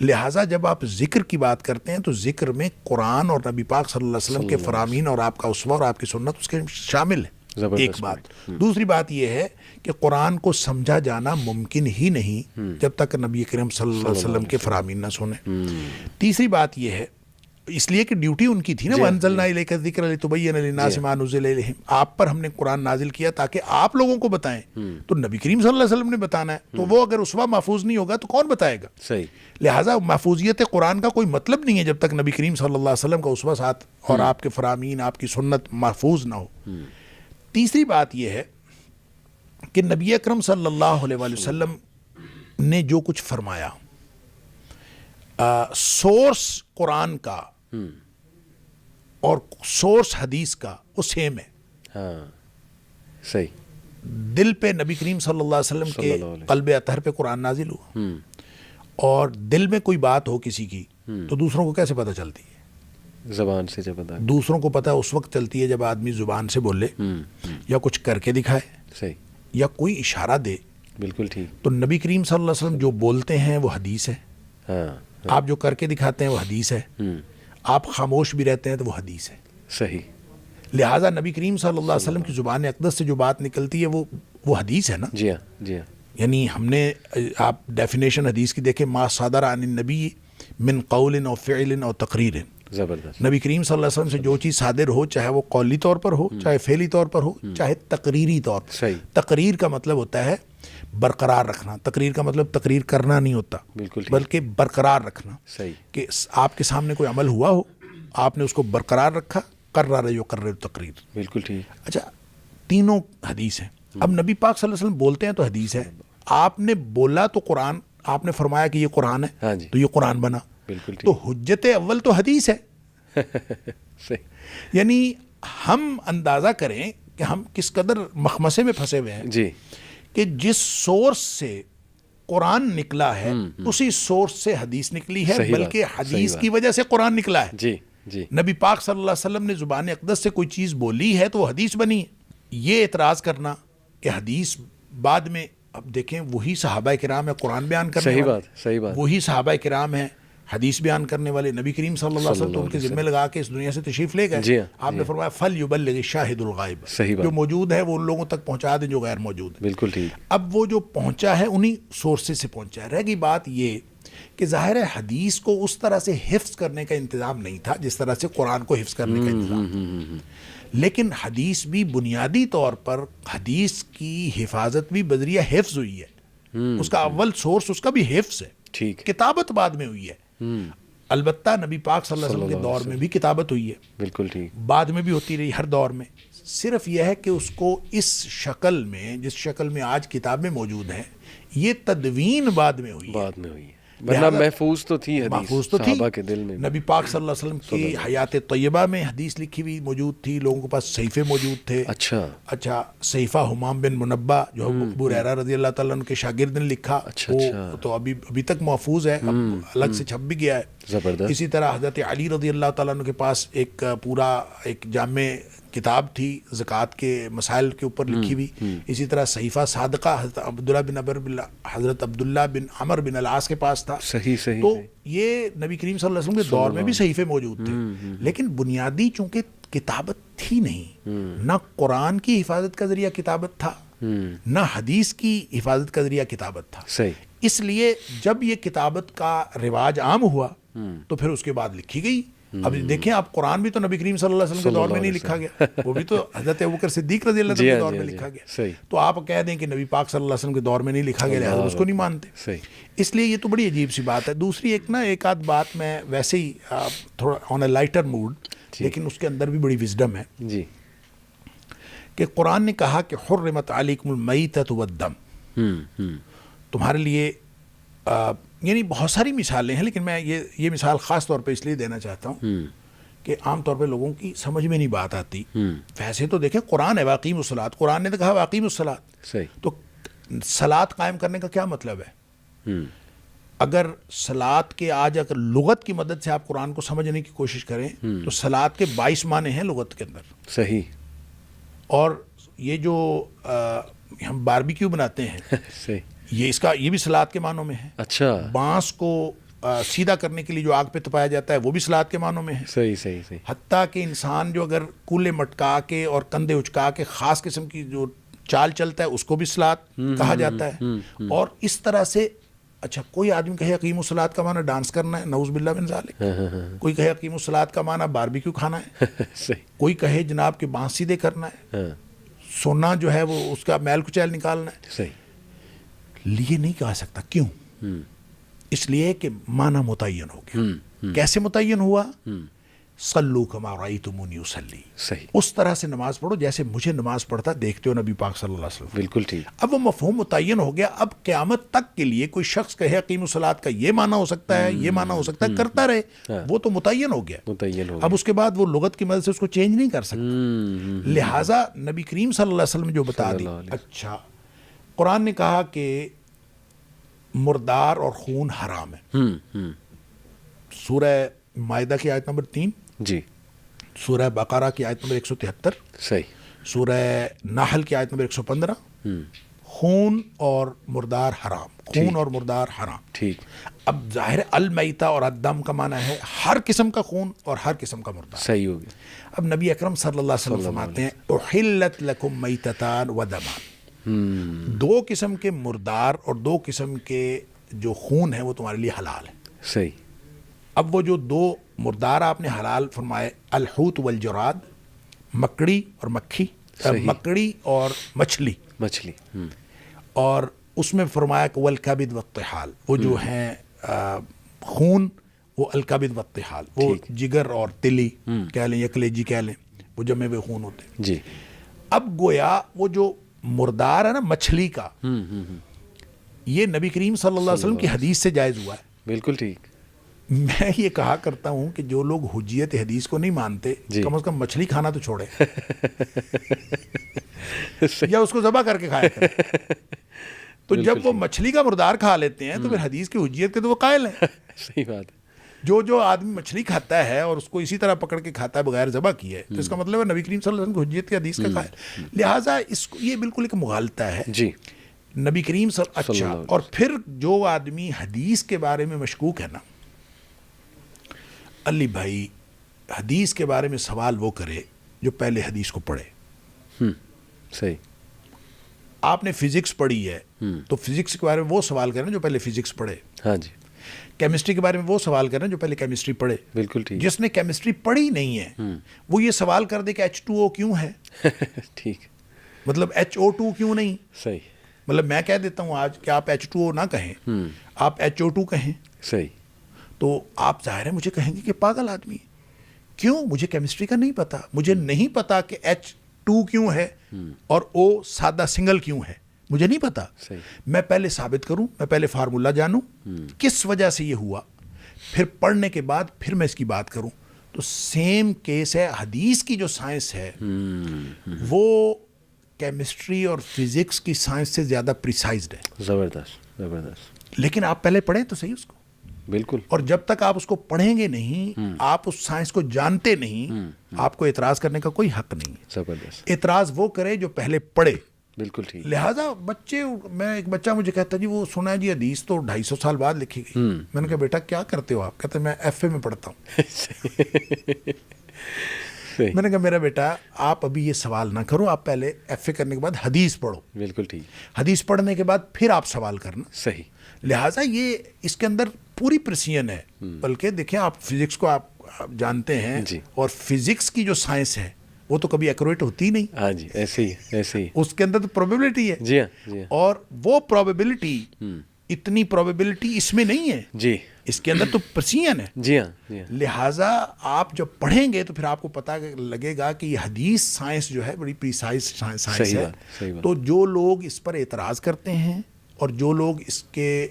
لہٰذا جب آپ ذکر کی بات کرتے ہیں تو ذکر میں قرآن اور نبی پاک صلی اللہ علیہ وسلم کے فرامین اور آپ کا اسوہ اور آپ کی سنت اس کے شامل ہے. ایک بات. دوسری بات یہ ہے کہ قرآن کو سمجھا جانا ممکن ہی نہیں جب تک نبی کریم صلی اللہ علیہ وسلم کے فرامین نہ سنیں. تیسری بات یہ ہے, اس لیے کہ ڈیوٹی ان کی تھی نا, وَأَنزَلْنَا إِلَيْكَ الذِّكْرَ لِتُبَيِّنَ لِلنَّاسِ مَا نُزِّلَ إِلَيْهِمْ. آپ پر ہم نے قرآن نازل کیا تاکہ آپ لوگوں کو بتائیں. تو نبی کریم صلی اللہ علیہ وسلم نے بتانا ہے, تو وہ اگر اسوہ محفوظ نہیں ہوگا تو کون بتائے گا؟ صحیح. لہٰذا محفوظیت قرآن کا کوئی مطلب نہیں ہے جب تک نبی کریم صلی اللہ علیہ وسلم کا اسوہ ساتھ اور آپ کے فرامین آپ کی سنت محفوظ نہ ہو. تیسری بات یہ ہے کہ نبی اکرم صلی اللہ علیہ وسلم نے جو کچھ فرمایا, سورس قرآن کا اور سورس حدیث کا وہ سیم ہے. ہاں صحیح. دل پہ نبی کریم صلی اللہ علیہ وسلم کے قلب اطہر پہ قرآن نازل ہوا, اور دل میں کوئی بات ہو کسی کی تو دوسروں کو کیسے پتہ چلتی ہے؟ زبان سے جب بتا. دوسروں کو پتہ اس وقت چلتی ہے جب آدمی زبان سے بولے یا کچھ کر کے دکھائے. صحیح. یا کوئی اشارہ دے. بالکل ٹھیک. تو نبی کریم صلی اللہ علیہ وسلم جو بولتے ہیں وہ حدیث ہے, آپ جو کر کے دکھاتے ہیں وہ حدیث ہے, آپ خاموش بھی رہتے ہیں تو وہ حدیث ہے. صحیح. لہٰذا نبی کریم صلی اللہ علیہ وسلم کی زبان اقدس سے جو بات نکلتی ہے وہ حدیث ہے نا. جی ہاں, جی ہاں. یعنی ہم نے, آپ ڈیفینیشن حدیث کی دیکھیں, ما صدر عن النبی من قول او فعل او تقریر. زبردست. نبی کریم صلی اللہ علیہ وسلم سے جو چیز صادر ہو, چاہے وہ قولی طور پر ہو, چاہے فعلی طور پر ہو, چاہے تقریری طور پر. صحیح. تقریر کا مطلب ہوتا ہے برقرار رکھنا. تقریر کا مطلب تقریر کرنا نہیں ہوتا, بالکل بلکہ برقرار رکھنا. صحیح. کہ آپ کے سامنے کوئی عمل ہوا ہو, آپ نے اس کو برقرار رکھا, کر رہا رہے کر رہے تقریر. بالکل ٹھیک. اچھا, تینوں حدیث ہیں. اب نبی پاک صلی اللہ علیہ وسلم بولتے ہیں تو حدیث ہے, آپ نے بولا تو قرآن, آپ نے فرمایا کہ یہ قرآن ہے, ہاں جی, تو یہ قرآن بنا. بالکل ٹھیک. تو حجت اول تو حدیث ہے. صحیح. یعنی ہم اندازہ کریں کہ ہم کس قدر مخمسے میں پھنسے ہوئے ہیں. جی. کہ جس سورس سے قرآن نکلا ہے اسی سورس سے حدیث نکلی ہے, بلکہ حدیث کی وجہ سے قرآن نکلا ہے. جی جی. نبی پاک صلی اللہ علیہ وسلم نے زبان اقدس سے کوئی چیز بولی ہے تو وہ حدیث بنی ہے. یہ اعتراض کرنا کہ حدیث بعد میں, اب دیکھیں وہی صحابہ کرام ہے قرآن بیان کرنے والے. صحیح بات, صحیح بات. وہی صحابہ کرام ہیں حدیث بیان کرنے والے. نبی کریم صلی اللہ علیہ وسلم تو ان کے ذمہ لگا کے اس دنیا سے تشریف لے گئے. جی آپ نے فرمایا فَلْيُبَلِّغِ الشَّاهِدُ الْغَائِبَ. صحیح بات. جو موجود ہے وہ ان لوگوں تک پہنچا دیں جو غیر موجود ہیں. بالکل ٹھیک. اب وہ جو پہنچا ہے انہی سورسز سے پہنچا ہے. رہ گئی بات یہ کہ ظاہر ہے حدیث کو اس طرح سے حفظ کرنے کا انتظام نہیں تھا جس طرح سے قرآن کو حفظ کرنے کا انتظام. لیکن حدیث بھی بنیادی طور پر, حدیث کی حفاظت بھی بذریعہ حفظ ہوئی ہے. اس کا اول سورس اس کا بھی حفظ ہے. ٹھیک. کتابت بعد میں ہوئی ہے. البتہ نبی پاک صلی اللہ علیہ وسلم کے دور میں بھی کتابت ہوئی ہے. بالکل ٹھیک. بعد میں بھی ہوتی رہی, ہر دور میں. صرف یہ ہے کہ اس کو اس شکل میں, جس شکل میں آج کتابیں موجود ہیں, یہ تدوین بعد میں ہوئی ہے. بعد میں ہوئی ہے, ورنہ محفوظ تو تھی حدیث, محفوظ تو تھی صحابہ کے دل میں. نبی پاک صلی اللہ علیہ وسلم کی حیات طیبہ میں حدیث لکھی ہوئی موجود تھی, لوگوں کے پاس صحیفے موجود تھے. اچھا صحیفہ حمام بن منبہ جو ابو ہریرہ رضی اللہ تعالیٰ عنہ کے شاگرد نے لکھا, وہ تو ابھی تک محفوظ ہے, اب الگ سے چھپ بھی گیا ہے. زبردست. اسی طرح حضرت علی رضی اللہ تعالیٰ عنہ کے پاس ایک پورا ایک جامع کتاب تھی زکوٰۃ کے مسائل کے اوپر لکھی ہوئی. اسی طرح صحیفہ صادقہ حضرت عبداللہ بن عمر بن العاص کے پاس تھا. صحیح صحیح. تو یہ نبی کریم صلی اللہ علیہ وسلم کے دور میں بھی صحیفے موجود تھے، لیکن بنیادی چونکہ کتابت تھی نہیں، نہ قرآن کی حفاظت کا ذریعہ کتابت تھا، نہ حدیث کی حفاظت کا ذریعہ کتابت تھا. صحیح. اس لیے جب یہ کتابت کا رواج عام ہوا تو پھر اس کے بعد لکھی گئی. اب دیکھیں آپ، قرآن بھی تو نبی کریم صلی اللہ علیہ وسلم کے دور میں نہیں لکھا گیا، وہ بھی تو حضرت ابوبکر صدیق رضی اللہ عنہ کے دور میں لکھا گیا. تو آپ کہہ دیں کہ نبی پاک صلی اللہ علیہ وسلم کے دور میں نہیں لکھا گیا، لہٰذا اس کو نہیں مانتے. اس لیے یہ تو بڑی عجیب سی بات ہے. دوسری ایک آدھ بات میں ویسے ہی تھوڑا آن اے لائٹر موڈ، لیکن اس کے اندر بھی بڑی وزڈم ہے جی، کہ قرآن نے کہا کہ حرمت علیکم المیتۃ والدم. تمہارے لیے یعنی بہت ساری مثالیں ہیں، لیکن میں یہ مثال خاص طور پہ اس لیے دینا چاہتا ہوں کہ عام طور پہ لوگوں کی سمجھ میں نہیں بات آتی. ویسے تو دیکھیں قرآن ہے واقیم الصلاۃ، قرآن نے تو کہا واقیم الصلاۃ. صحیح. تو صلاۃ قائم کرنے کا کیا مطلب ہے؟ اگر صلاۃ کے آج اگر لغت کی مدد سے آپ قرآن کو سمجھنے کی کوشش کریں تو صلاۃ کے 22 معنی ہیں لغت کے اندر. صحیح. اور یہ جو ہم باربیکیو بناتے ہیں صحیح، یہ بھی صلاۃ کے معنوں میں ہے. اچھا. بانس کو سیدھا کرنے کے لیے جو آگ پہ تپایا جاتا ہے وہ بھی صلاۃ کے معنوں میں ہے. صحیح صحیح صحیح. حتیٰ کہ انسان جو اگر کولے مٹکا کے اور کندھے اچکا کے خاص قسم کی جو چال چلتا ہے اس کو بھی صلاۃ کہا جاتا ہے. اور اس طرح سے اچھا کوئی آدمی کہے اقیم الصلاۃ کا معنی ڈانس کرنا ہے، نعوذ باللہ من ذالک. کوئی کہے اقیم الصلاۃ کا معنی باربیکیو کھانا ہے. صحیح. کوئی کہے جناب کہ بانس سیدھے کرنا ہے، سونا جو ہے وہ اس کا میل کچیل نکالنا ہے. صحیح. یہ نہیں کہا سکتا. کیوں؟ اس لیے کہ معنی متعین ہو گیا. کیسے متعین ہوا؟ صلو کما رأیتمونی اصلی. صحیح. اس طرح سے نماز پڑھو جیسے مجھے نماز پڑھتا دیکھتے ہو نبی پاک صلی اللہ علیہ وسلم. بالکل ٹھیک. اب وہ مفہوم متعین ہو گیا. اب قیامت تک کے لیے کوئی شخص کہے اقیم الصلاۃ کا یہ معنی ہو سکتا ہے، یہ معنی ہو سکتا ہے، کرتا رہے، وہ تو متعین ہو گیا. متعین ہو گیا. اب اس کے بعد وہ لغت کی مدد سے اس کو چینج نہیں کر سکتا. لہٰذا نبی کریم صلی اللہ علیہ وسلم جو بتا دی. اچھا، قرآن نے کہا کہ مردار اور خون حرام ہے. سورہ مائدہ کی آیت نمبر 3، جی، سورہ بقرہ کی آیت نمبر 173، صحیح، سورہ نحل کی آیت نمبر 115. خون اور مردار حرام، خون اور مردار حرام. ٹھیک. اب ظاہر المیتہ اور الدم کا معنی ہے ہر قسم کا خون اور ہر قسم کا مردار. صحیح ہو گیا. اب نبی اکرم صلی اللہ علیہ وسلم فرماتے ہیں احلت لکم میتتان و دمان. 2 قسم کے مردار اور 2 قسم کے جو خون ہیں وہ تمہارے لیے حلال ہے. صحیح. اب وہ جو 2 مردار آپ نے حلال فرمائے، الحوت والجراد، مکڑی اور مکھی، مکڑی اور مچھلی، اور اس میں فرمایا کہ والکبد والطحال، وہ جو ہیں خون، وہ الکبد والطحال، وہ جگر اور تلی کہہ لیں یا کلیجی کہہ لیں، وہ جمے ہوئے خون ہوتے ہیں. جی. اب گویا وہ جو مردار ہے نا مچھلی کا، یہ نبی کریم صلی اللہ علیہ وسلم کی حدیث سے جائز ہوا ہے. بالکل ٹھیک. میں یہ کہا کرتا ہوں کہ جو لوگ حجیت حدیث کو نہیں مانتے کم از کم مچھلی کھانا تو چھوڑے یا اس کو ذبح کر کے کھایا کرے. تو جب وہ مچھلی کا مردار کھا لیتے ہیں تو پھر حدیث کی حجیت کے تو وہ قائل ہیں. صحیح بات ہے. جو آدمی مچھلی کھاتا ہے اور اس کو اسی طرح پکڑ کے کھاتا ہے بغیر ذبح کیے، تو اس کا مطلب ہے نبی کریم صلی اللہ علیہ وسلم کی حجیت کی حدیث کا قائل. لہٰذا اس کو یہ بالکل ایک مغالطہ ہے. جی. نبی کریم اچھا، اور پھر جو آدمی حدیث کے بارے میں مشکوک ہے نا، علی بھائی حدیث کے بارے میں سوال وہ کرے جو پہلے حدیث کو پڑھے. صحیح. آپ نے فزکس پڑھی ہے تو فزکس کے بارے میں وہ سوال کریں جو پہلے فزکس پڑھے. ہاں جی. کیمسٹری کے بارے میں وہ سوال کریں جو پہلے کیمسٹری پڑھے. بالکل ٹھیک. جس نے کیمسٹری پڑھی نہیں ہے وہ یہ سوال کر دے کہ H2O کیوں ہے. ٹھیک. مطلب HO2 کیوں نہیں. صحیح. مطلب میں کہہ دیتا ہوں آج کہ آپ H2O نہ کہیں، آپ HO2 کہیں. صحیح. تو آپ ظاہر ہے مجھے کہیں گے کہ پاگل آدمی. کیوں؟ مجھے کیمسٹری کا نہیں پتا، مجھے نہیں پتا کہ H2 کیوں ہے اور O سادہ سنگل کیوں ہے، مجھے نہیں پتا. میں پہلے ثابت کروں، میں پہلے فارمولہ جانوں کس وجہ سے یہ ہوا، پھر پڑھنے کے بعد پھر میں اس کی بات کروں. تو سیم کیس ہے. حدیث کی جو سائنس ہے وہ کیمسٹری اور فزکس کی سائنس سے زیادہ پریسائزڈ ہے. زبردست زبردست. لیکن آپ پہلے پڑھیں تو صحیح اس کو. بالکل. اور جب تک آپ اس کو پڑھیں گے نہیں, آپ اس سائنس کو جانتے نہیں, آپ کو اعتراض کرنے کا کوئی حق نہیں ہے. زبردست. اعتراض وہ کرے جو پہلے پڑھے. بالکل ٹھیک. لہٰذا بچے, میں ایک بچہ مجھے کہتا جی وہ سنا ہے جی حدیث تو 250 سال بعد لکھی گئی. میں نے کہا بیٹا کیا کرتے ہو آپ؟ کہتے میں ایف اے میں پڑھتا ہوں. میں نے کہا میرا بیٹا آپ ابھی یہ سوال نہ کرو, آپ پہلے ایف اے کرنے کے بعد حدیث پڑھو. بالکل ٹھیک. حدیث پڑھنے کے بعد پھر آپ سوال کرنا. صحیح. لہٰذا یہ اس کے اندر پوری پریسیجن ہے. بلکہ دیکھیں آپ فزکس کو آپ جانتے ہیں, اور فزکس کی جو سائنس ہے وہ تو کبھی ایکوریٹ ہوتی نہیں. ہاں جی, ایسے ہی اس کے اندر تو پروبیبلٹی ہے. جی ہاں. اور وہ پروبیبلٹی, اتنی پروبیبلٹی اس میں نہیں ہے. جی. اس کے اندر تو پریسیجن ہے. جی ہاں. لہٰذا آپ جب پڑھیں گے تو پھر آپ کو پتہ لگے گا کہ یہ حدیث سائنس جو ہے بڑی پریسائز سائنس ہے. تو جو لوگ اس پر اعتراض کرتے ہیں اور جو لوگ اس کے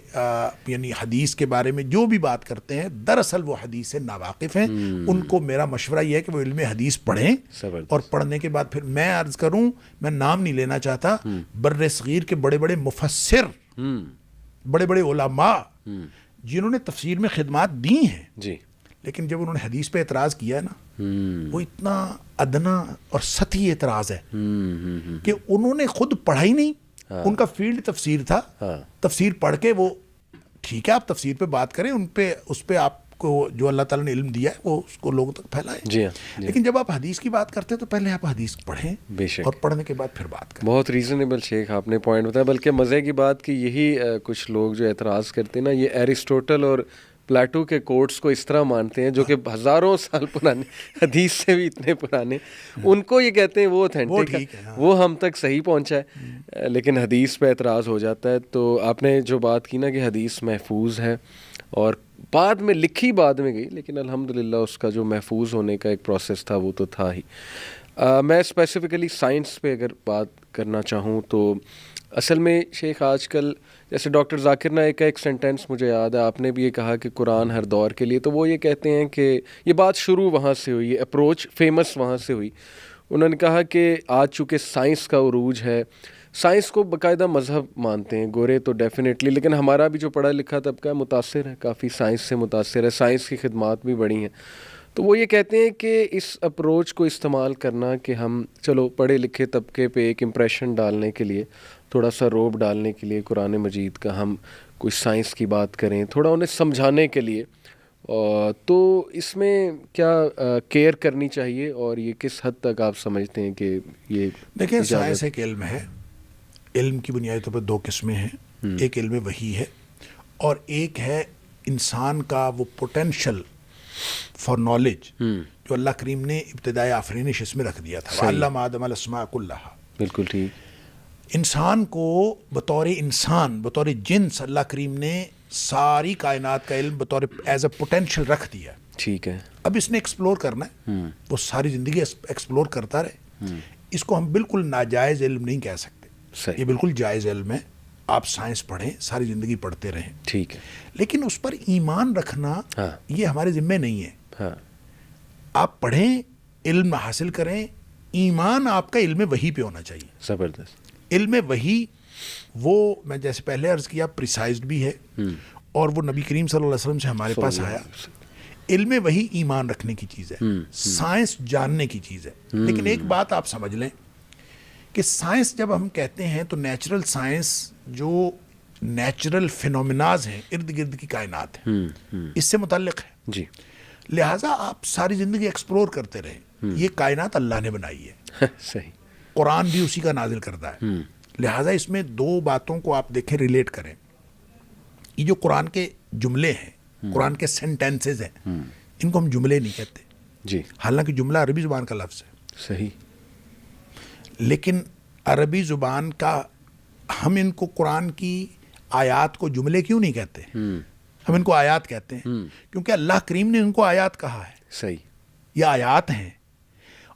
یعنی حدیث کے بارے میں جو بھی بات کرتے ہیں, دراصل وہ حدیث سے ناواقف ہیں. ان کو میرا مشورہ یہ ہے کہ وہ علم حدیث پڑھیں, اور پڑھنے کے بعد پھر میں عرض کروں, میں نام نہیں لینا چاہتا, بر صغیر کے بڑے بڑے مفسر, بڑے بڑے علماء جنہوں نے تفسیر میں خدمات دی ہیں, جی, لیکن جب انہوں نے حدیث پہ اعتراض کیا ہے نا, وہ اتنا ادنا اور سطحی اعتراض ہے کہ انہوں نے خود پڑھا ہی نہیں. ان کا فیلڈ تفسیر تھا. تفسیر پڑھ کے وہ ٹھیک ہے آپ تفسیر پہ بات کریں, ان پہ اس پہ آپ کو جو اللہ تعالیٰ نے علم دیا ہے وہ اس کو لوگوں تک پھیلائیں. جی. لیکن جب آپ حدیث کی بات کرتے ہیں تو پہلے آپ حدیث پڑھیں, اور پڑھنے کے بعد پھر بات کریں. بہت ریزنیبل شیخ آپ نے پوائنٹ بتایا. بلکہ مزے کی بات کہ یہی کچھ لوگ جو اعتراض کرتے ہیں نا, یہ ایرسٹوٹل اور پلاٹو کے کوٹس کو اس طرح مانتے ہیں جو کہ ہزاروں سال پرانے, حدیث سے بھی اتنے پرانے, ان کو یہ کہتے ہیں وہ اوتھینٹک ہے, وہ ہم تک صحیح پہنچا ہے, لیکن حدیث پہ اعتراض ہو جاتا ہے. تو آپ نے جو بات کی نا کہ حدیث محفوظ ہے اور بعد میں لکھی بعد میں گئی, لیکن الحمدللہ اس کا جو محفوظ ہونے کا ایک پروسیس تھا وہ تو تھا ہی. میں اسپیسیفکلی سائنس پہ اگر بات کرنا چاہوں تو اصل میں شیخ آج کل جیسے ڈاکٹر ذاکر نائک کا ایک سینٹینس مجھے یاد ہے, آپ نے بھی یہ کہا کہ قرآن ہر دور کے لیے, تو وہ یہ کہتے ہیں کہ یہ بات شروع وہاں سے ہوئی, یہ اپروچ فیمس وہاں سے ہوئی. انہوں نے کہا کہ آج چونکہ سائنس کا عروج ہے, سائنس کو باقاعدہ مذہب مانتے ہیں گورے تو ڈیفینیٹلی, لیکن ہمارا بھی جو پڑھا لکھا طبقہ ہے متاثر ہے, کافی سائنس سے متاثر ہے, سائنس کی خدمات بھی بڑھی ہیں. تو وہ یہ کہتے ہیں کہ اس اپروچ کو استعمال کرنا کہ ہم چلو پڑھے لکھے طبقے پہ ایک امپریشن ڈالنے کے لیے, تھوڑا سا روب ڈالنے کے لیے قرآن مجید کا ہم کچھ سائنس کی بات کریں, تھوڑا انہیں سمجھانے کے لیے, تو اس میں کیا کیئر کرنی چاہیے, اور یہ کس حد تک آپ سمجھتے ہیں کہ یہ؟ دیکھیں سائنس ایک علم ہے. علم کی بنیادی طور پر دو قسمیں ہیں, ایک علم وحی ہے اور ایک ہے انسان کا وہ پوٹینشل فار نالج جو اللہ کریم نے ابتدائی آفرینش اس میں رکھ دیا تھا. وَعَلَّمَ آدَمَ الْأَسْمَاءَ كُلَّهَا. بالکل ٹھیک. انسان کو بطور انسان, بطور جنس اللہ کریم نے ساری کائنات کا علم بطور ایز اے پوٹینشل رکھ دیا. ٹھیک ہے. اب اس نے ایکسپلور کرنا ہے, وہ ساری زندگی ایکسپلور کرتا رہے. اس کو ہم بالکل ناجائز علم نہیں کہہ سکتے, یہ بالکل جائز علم ہے. آپ سائنس پڑھیں, ساری زندگی پڑھتے رہیں, ٹھیک ہے, لیکن اس پر ایمان رکھنا یہ ہمارے ذمہ نہیں ہے. آپ پڑھیں, علم حاصل کریں, ایمان آپ کا علم وحی پہ ہونا چاہیے. زبردست. علم وحی وہ میں جیسے پہلے عرض کیا پریسائزڈ بھی ہے, اور وہ نبی کریم صلی اللہ علیہ وسلم سے ہمارے پاس آیا. علم وحی ایمان رکھنے کی چیز ہے, سائنس جاننے کی چیز ہے. لیکن ایک بات آپ سمجھ لیں کہ سائنس جب ہم کہتے ہیں تو نیچرل سائنس جو نیچرل فینومیناز ہیں ارد گرد کی کائنات ہے اس سے متعلق ہے. جی. لہٰذا آپ ساری زندگی ایکسپلور کرتے رہیں. یہ کائنات اللہ نے بنائی ہے. صحیح. قرآن بھی اسی کا نازل کردہ ہے. لہٰذا اس میں دو باتوں کو آپ دیکھیں, ریلیٹ کریں. یہ جو قرآن کے جملے ہیں, قرآن کے سینٹینسز ہیں, ان کو ہم جملے نہیں کہتے. جی. حالانکہ جملہ عربی زبان کا لفظ ہے. صحیح. لیکن عربی زبان کا ہم ان کو قرآن کی آیات کو جملے کیوں نہیں کہتے؟ ہم ان کو آیات کہتے ہیں کیونکہ اللہ کریم نے ان کو آیات کہا ہے. صحیح. یہ آیات ہیں.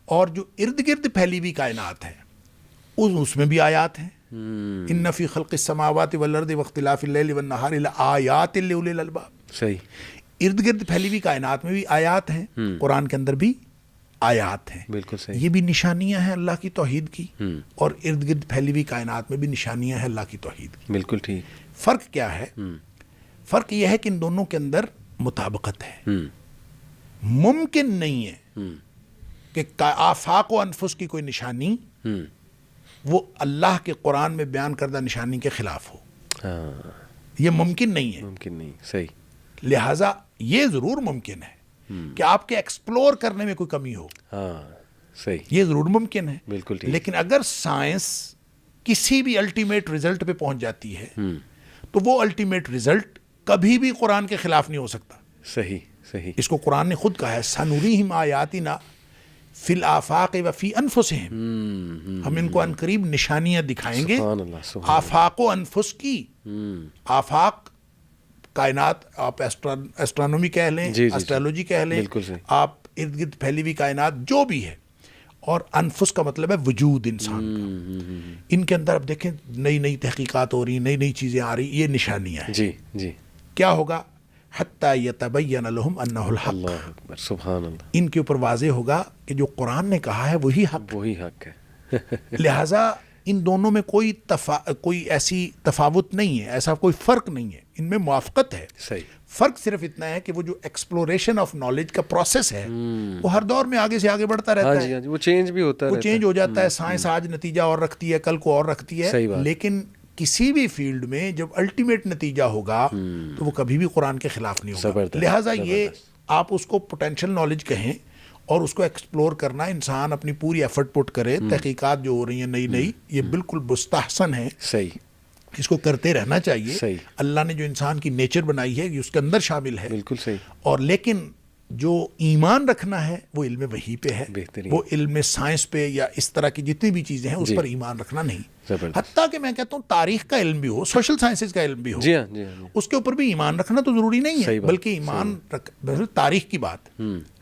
اور جو ارد گرد پھیلی ہوئی کائنات ہے اس میں بھی آیات ہیں. ان فی خلق السماوات والارض واختلاف اللیل والنہار لآیات لأولی الالباب. صحیح. ارد گرد پھیلی ہوئی کائنات میں بھی آیات ہیں, قرآن کے اندر بھی آیات ہیں. بالکل صحیح. یہ بھی نشانیاں ہیں اللہ کی توحید کی, اور ارد گرد پھیلی ہوئی کائنات میں بھی نشانیاں ہیں اللہ کی توحید کی. بالکل ٹھیک. فرق کیا ہے؟ فرق یہ ہے کہ ان دونوں کے اندر مطابقت ہے. ممکن نہیں ہے کہ آفاق و انفس کی کوئی نشانی وہ اللہ کے قرآن میں بیان کردہ نشانی کے خلاف ہو. یہ ممکن نہیں ہے. ممکن نہیں. صحیح. لہٰذا یہ ضرور ممکن ہے کہ آپ کے ایکسپلور کرنے میں کوئی کمی ہو. صحیح. یہ ضرور ممکن ہے. بالکل ٹھیک. لیکن اگر سائنس کسی بھی الٹیمیٹ رزلٹ پہ پہنچ جاتی ہے تو وہ الٹیمیٹ رزلٹ کبھی بھی قرآن کے خلاف نہیں ہو سکتا. صحیح. صحیح. اس کو قرآن نے خود کہا ہے سنریہم آیاتنا فی الآفاق و فی انفسہم. ہم ان کو ان قریب نشانیاں دکھائیں گے آفاق و انفس کی. آفاق کائنات آپ ایسٹرانومی کہہ لیں, ایسٹرالوجی کہہ لیں, آپ ارد گرد پھیلی ہوئی کائنات جو بھی ہے, اور انفس کا مطلب ہے وجود انسان کا. ان کے اندر اب دیکھیں نئی نئی تحقیقات ہو رہی, نئی نئی چیزیں آ رہی, یہ نشانیاں ہیں. جی جی. کیا ہوگا؟ حتی یتبین لہم انہ الحق. اللہ اکبر. سبحان اللہ. ان کے اوپر واضح ہوگا کہ جو قرآن نے کہا ہے وہی حق. وہی حق ہے. لہٰذا ان دونوں میں کوئی ایسی تفاوت نہیں ہے, ایسا کوئی فرق نہیں ہے, ان میں موافقت ہے. صحیح. فرق صرف اتنا ہے کہ وہ جو ایکسپلوریشن آف نالج کا پروسیس ہے وہ ہر دور میں آگے سے آگے بڑھتا رہتا ہے. وہ چینج بھی ہوتا ہے, وہ چینج ہو جاتا ہے. سائنس آج نتیجہ اور رکھتی ہے, کل کو اور رکھتی ہے. لیکن کسی بھی فیلڈ میں جب الٹیمیٹ نتیجہ ہوگا تو وہ کبھی بھی قرآن کے خلاف نہیں ہوگا. لہٰذا یہ آپ اس کو پوٹینشیل نالج کہیں اور اس کو ایکسپلور کرنا, انسان اپنی پوری ایفرٹ پٹ کرے. تحقیقات جو ہو رہی ہیں نئی نئی, یہ بالکل مستحسن ہے. صحیح. اس کو کرتے رہنا چاہیے. صحیح. اللہ نے جو انسان کی نیچر بنائی ہے یہ اس کے اندر شامل ہے. بالکل صحیح. اور لیکن جو ایمان رکھنا ہے وہ علم وحی پہ ہے. وہ علم سائنس پہ یا اس طرح کی جتنی بھی چیزیں ہیں اس پر ایمان رکھنا نہیں. حتیٰ کہ میں کہتا ہوں تاریخ کا علم بھی ہو, سوشل سائنسز کا علم بھی ہو, اس کے اوپر بھی ایمان رکھنا تو ضروری نہیں ہے. بلکہ ایمان تاریخ کی بات,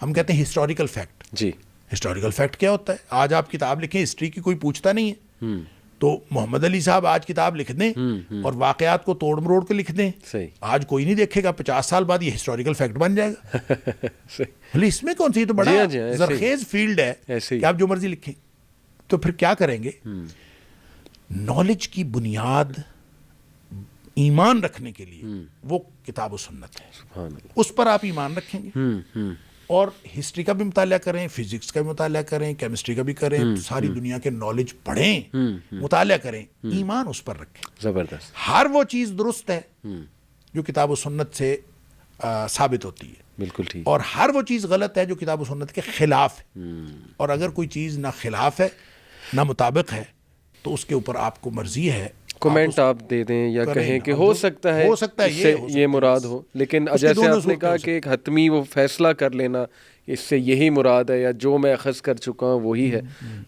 ہم کہتے ہیں ہسٹوریکل فیکٹ. جی. ہسٹوریکل فیکٹ کیا ہوتا ہے؟ آج آپ کتاب لکھیں ہسٹری کی, کوئی پوچھتا نہیں ہے. تو محمد علی صاحب آج کتاب لکھ دیں اور واقعات کو توڑ مروڑ کے لکھ دیں, آج کوئی نہیں دیکھے گا, 50 سال بعد یہ ہسٹوریکل فیکٹ بن جائے گا. اس میں کون سی, یہ تو بڑا زرخیز فیلڈ ہے کہ آپ جو مرضی لکھیں. تو پھر کیا کریں گے؟ نالج کی بنیاد ایمان رکھنے کے لیے وہ کتاب و سنت ہے. اس پر آپ ایمان رکھیں گے اور ہسٹری کا بھی مطالعہ کریں, فزکس کا بھی مطالعہ کریں, کیمسٹری کا بھی کریں, ساری دنیا کے نالج پڑھیں, مطالعہ کریں, ایمان اس پر رکھیں. زبردست. ہر وہ چیز درست ہے جو کتاب و سنت سے ثابت ہوتی ہے. بالکل ٹھیک. اور ہر وہ چیز غلط ہے جو کتاب و سنت کے خلاف ہے. اور اگر کوئی چیز نہ خلاف ہے نہ مطابق ہے تو اس کے اوپر آپ کو مرضی ہے کمنٹ آپ دے دیں یا کہیں کہ ہو سکتا ہے یہ مراد ہو. لیکن جیسے آپ نے کہا کہ ایک حتمی وہ فیصلہ کر لینا اس سے یہی مراد ہے یا جو میں اخذ کر چکا ہوں وہی ہے,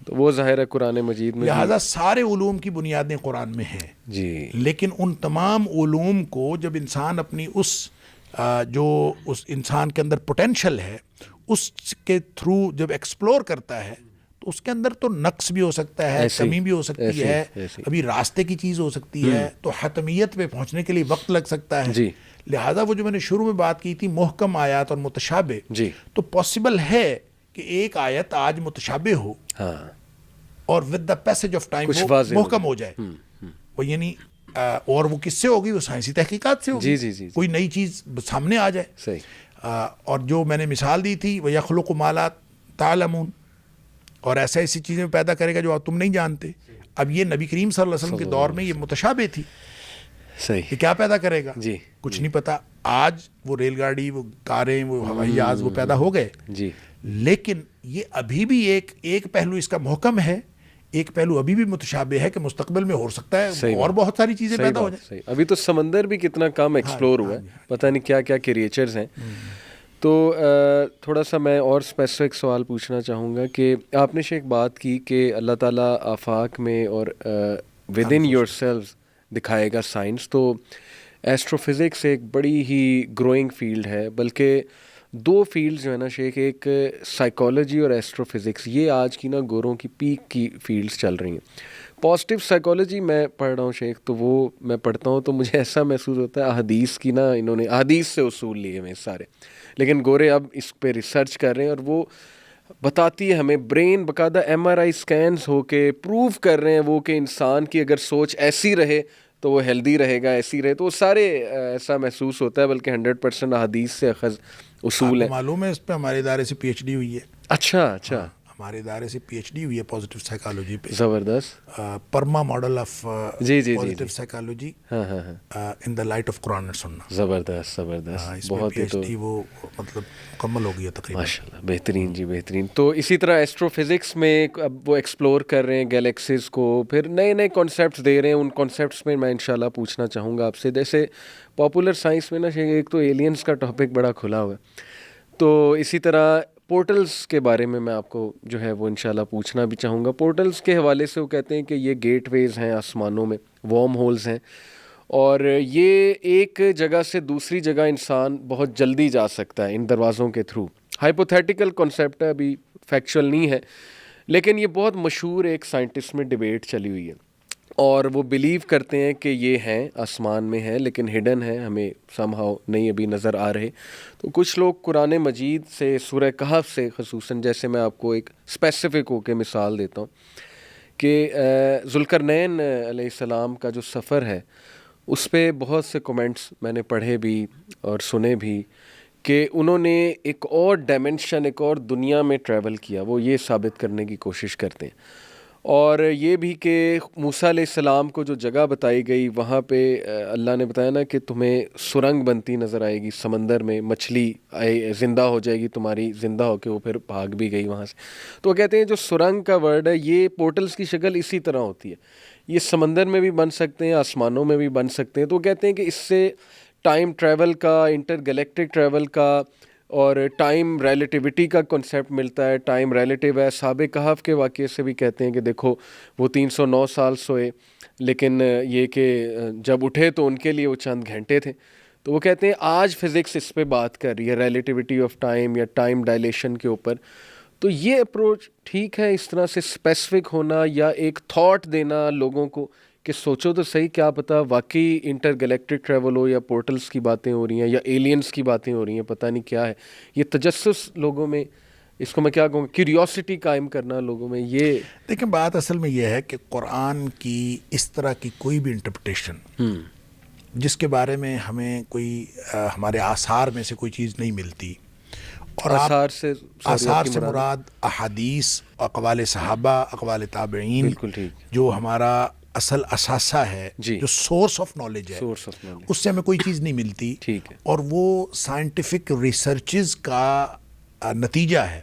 تو وہ ظاہر ہے قرآن مجید میں. لہٰذا سارے علوم کی بنیادیں قرآن میں ہیں. جی. لیکن ان تمام علوم کو جب انسان اپنی جو اس انسان کے اندر پوٹینشل ہے اس کے تھرو جب ایکسپلور کرتا ہے تو اس کے اندر تو نقص بھی ہو سکتا ہے, کمی بھی ہو سکتی ہے, ابھی راستے کی چیز ہو سکتی ہے, تو حتمیت پہ پہنچنے کے لیے وقت لگ سکتا ہے. جی. لہٰذا وہ جو میں نے شروع میں بات کی تھی محکم آیات اور متشابہ, تو پاسبل ہے کہ ایک آیت آج متشابہ ہو اور with the passage of time وہ محکم ہو جائے. وہ یعنی اور وہ کس سے ہوگی؟ وہ سائنسی تحقیقات سے ہوگی. جی. کوئی نئی چیز سامنے آ جائے. صحیح. اور جو میں نے مثال دی تھی وہ یخلق ما لا تعلمون, اور ایسی چیزیں پیدا کرے گا جو تم نہیں جانتے. اب یہ نبی کریم صلی اللہ علیہ وسلم کے دور میں یہ متشابہ تھی. صحیح. کہ کیا پیدا کرے گا؟ جی. کچھ نہیں پتا. آج وہ ریل گاڑی, وہ کاریں, وہ ہوائی جہاز وہ پیدا ہو گئے. جی. لیکن یہ ابھی بھی ایک پہلو اس کا محکم ہے, ایک پہلو ابھی بھی متشابہ ہے کہ مستقبل میں ہو سکتا ہے اور بہت ساری چیزیں پیدا ہو جائیں. ابھی تو سمندر بھی کتنا کم ایکسپلور ہوا ہے, پتہ نہیں کیا کیا کریچرز ہیں. تو تھوڑا سا میں اور اسپیسیفک سوال پوچھنا چاہوں گا کہ آپ نے ایک بات کی کہ اللہ تعالیٰ آفاق میں اور ود ان یور سیلف دکھائے گا سائنس. تو ایسٹرو فزکس ایک بڑی ہی گروئنگ فیلڈ ہے, بلکہ 2 فیلڈز جو ہے نا شیخ, ایک سائیکالوجی اور ایسٹرو فزکس, یہ آج کی نا گوروں کی پیک کی فیلڈز چل رہی ہیں. پازیٹیو سائیکالوجی میں پڑھ رہا ہوں شیخ, تو وہ میں پڑھتا ہوں تو مجھے ایسا محسوس ہوتا ہے احادیث کی نا, انہوں نے احادیث سے اصول لیے ہوئے سارے, لیکن گورے اب اس پہ ریسرچ کر رہے ہیں اور وہ بتاتی ہے ہمیں, برین باقاعدہ MRI اسکینز ہو کے پروف کر رہے ہیں وہ کہ انسان کی اگر سوچ ایسی رہے تو وہ ہیلدی رہے گا, ایسی رہے, تو وہ سارے ایسا محسوس ہوتا ہے, بلکہ 100% احادیث سے اخذ اصول ہے. معلوم ہے اس پہ ہمارے ادارے سے پی ایچ ڈی ہوئی ہے. اچھا ہمارے ادارے سے پی ایچ ڈی ہوئی ہے پازیٹیو سائیکالوجی پہ. زبردست. پرما ماڈل آف جی positive psychology in the light of Quran اور سنہ. زبردست. بہت پی ایچ ڈی وہ مطلب مکمل ہو گیا تقریباً. ماشاء اللہ, بہترین جی بہترین. تو اسی طرح ایسٹرو فزکس میں اب وہ ایکسپلور کر رہے ہیں گیلیکسیز کو, پھر نئے نئے کانسیپٹس دے رہے ہیں. ان کانسیپٹس میں میں انشاءاللہ پوچھنا چاہوں گا آپ سے. جیسے پاپولر سائنس میں نا ایک تو ایلینس کا ٹاپک بڑا کھلا ہوا ہے, تو اسی طرح پورٹلز کے بارے میں آپ کو جو ہے وہ انشاءاللہ پوچھنا بھی چاہوں گا. پورٹلز کے حوالے سے وہ کہتے ہیں کہ یہ گیٹ ویز ہیں آسمانوں میں, وارم ہولز ہیں, اور یہ ایک جگہ سے دوسری جگہ انسان بہت جلدی جا سکتا ہے ان دروازوں کے تھرو. ہائپوتھیٹیکل کنسیپٹ ہے, ابھی فیکچوئل نہیں ہے, لیکن یہ بہت مشہور ایک سائنٹسٹ میں ڈیبیٹ چلی ہوئی ہے, اور وہ بلیو کرتے ہیں کہ یہ ہیں آسمان میں ہیں لیکن ہڈن ہے, ہمیں سم ہاؤ نہیں ابھی نظر آ رہے. تو کچھ لوگ قرآن مجید سے سورہ کہف سے خصوصاً, جیسے میں آپ کو ایک اسپیسیفک ہو کے مثال دیتا ہوں کہ ذوالقرنین علیہ السلام کا جو سفر ہے اس پہ بہت سے کومنٹس میں نے پڑھے بھی اور سنے بھی کہ انہوں نے ایک اور ڈائمنشن, ایک اور دنیا میں ٹریول کیا. وہ یہ ثابت کرنے کی کوشش کرتے ہیں, اور یہ بھی کہ موسیٰ علیہ السلام کو جو جگہ بتائی گئی وہاں پہ اللہ نے بتایا نا کہ تمہیں سرنگ بنتی نظر آئے گی سمندر میں, مچھلی زندہ ہو جائے گی تمہاری, زندہ ہو کے وہ پھر بھاگ بھی گئی وہاں سے. تو وہ کہتے ہیں جو سرنگ کا ورڈ ہے یہ پورٹلز کی شکل اسی طرح ہوتی ہے, یہ سمندر میں بھی بن سکتے ہیں, آسمانوں میں بھی بن سکتے ہیں. تو وہ کہتے ہیں کہ اس سے ٹائم ٹریول کا, انٹر گلیکٹک ٹریول کا, اور ٹائم ریلیٹیوٹی کا کنسیپٹ ملتا ہے. ٹائم ریلیٹیو ہے. اصحاب کہف کے واقعے سے بھی کہتے ہیں کہ دیکھو وہ 309 سال سوئے, لیکن یہ کہ جب اٹھے تو ان کے لیے وہ چند گھنٹے تھے. تو وہ کہتے ہیں آج فزکس اس پہ بات کر رہی ہے ریلیٹیوٹی آف ٹائم یا ٹائم ڈائلیشن کے اوپر. تو یہ اپروچ ٹھیک ہے, اس طرح سے اسپیسیفک ہونا یا ایک تھاٹ دینا لوگوں کو کہ سوچو تو صحیح, کیا پتہ واقعی انٹر گلیکٹک ٹریول ہو, یا پورٹلز کی باتیں ہو رہی ہیں, یا ایلینز کی باتیں ہو رہی ہیں, پتہ نہیں کیا ہے. یہ تجسس لوگوں میں, اس کو میں کیا کہوں, کیوریوسٹی قائم کرنا لوگوں میں. یہ دیکھیں بات اصل میں یہ ہے کہ قرآن کی اس طرح کی کوئی بھی انٹرپریٹیشن جس کے بارے میں ہمیں کوئی ہمارے آثار میں سے کوئی چیز نہیں ملتی, اور آثار سے مراد احادیث, اقوال صحابہ, اقوال تابعین, بالکل ٹھیک, جو ہمارا اصل اثاثہ ہے, جو سورس آف نالج ہے, اس سے ہمیں کوئی چیز نہیں ملتی. ٹھیک ہے, اور وہ سائنٹیفک ریسرچز کا نتیجہ ہے.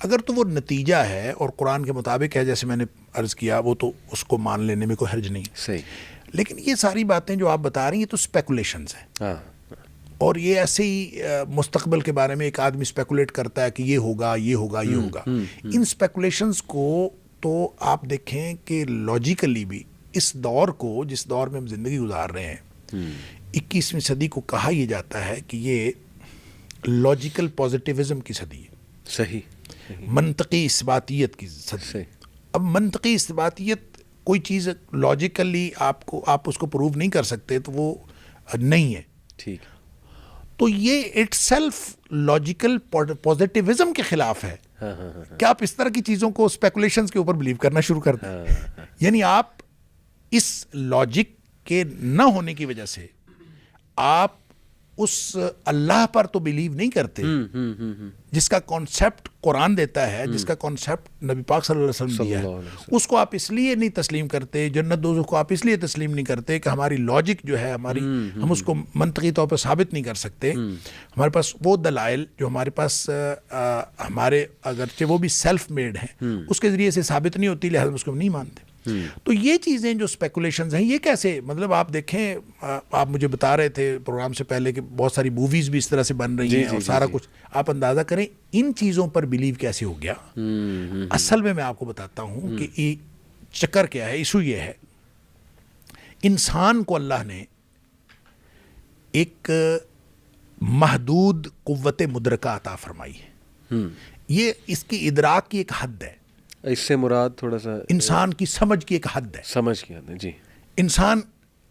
اگر تو وہ نتیجہ ہے اور قرآن کے مطابق ہے جیسے میں نے عرض کیا, وہ تو اس کو مان لینے میں کوئی حرج نہیں. صحیح. لیکن یہ ساری باتیں جو آپ بتا رہی ہیں تو اسپیکولیشنز ہیں. ہاں, اور یہ ایسے ہی مستقبل کے بارے میں ایک آدمی اسپیکولیٹ کرتا ہے کہ یہ ہوگا, یہ ہوگا, یہ ہوگا. ان اسپیکولیشنز کو تو آپ دیکھیں کہ لاجیکلی بھی اس دور کو, جس دور میں ہم زندگی گزار رہے ہیں, 21ویں صدی کو کہا یہ جاتا ہے کہ یہ لاجیکل پازیٹیوزم کی صدی ہے. صحیح. منطقی اثباتیت کی صدی. اب منطقی اثباتیت کوئی چیز لاجیکلی آپ اس کو پروو نہیں کر سکتے تو وہ نہیں ہے. ٹھیک. تو یہ اٹ سیلف لاجیکل پازیٹیوزم کے خلاف ہے کہ آپ اس طرح کی چیزوں کو اسپیکولیشنز کے اوپر بلیو کرنا شروع کر دیں. یعنی آپ اس لاجک کے نہ ہونے کی وجہ سے آپ اس اللہ پر تو بلیو نہیں کرتے جس کا کانسیپٹ قرآن دیتا ہے, جس کا کانسیپٹ نبی پاک صلی اللہ علیہ وسلم دیا ہے. اس کو آپ اس لیے نہیں تسلیم کرتے, جنت دوزخ کو آپ اس لیے تسلیم نہیں کرتے کہ ہماری لاجک جو ہے ہماری, ہم اس کو منطقی طور پر ثابت نہیں کر سکتے. ہمارے پاس وہ دلائل جو ہمارے پاس ہمارے اگرچہ وہ بھی سیلف میڈ ہیں اس کے ذریعے سے ثابت نہیں ہوتی, لہذا اس کو نہیں مانتے. تو یہ چیزیں جو اسپیکولیشنز ہیں یہ کیسے, مطلب آپ دیکھیں, آپ مجھے بتا رہے تھے پروگرام سے پہلے کہ بہت ساری موویز بھی اس طرح سے بن رہی ہیں اور سارا کچھ, آپ اندازہ کریں ان چیزوں پر بلیو کیسے ہو گیا. اصل میں آپ کو بتاتا ہوں کہ چکر کیا ہے. ایشو یہ ہے, انسان کو اللہ نے ایک محدود قوت مدرکہ عطا فرمائی ہے. یہ اس کی ادراک کی ایک حد ہے. اس سے مراد تھوڑا سا انسان کی سمجھ کی ایک حد ہے. سمجھ کی حد ہے. جی. انسان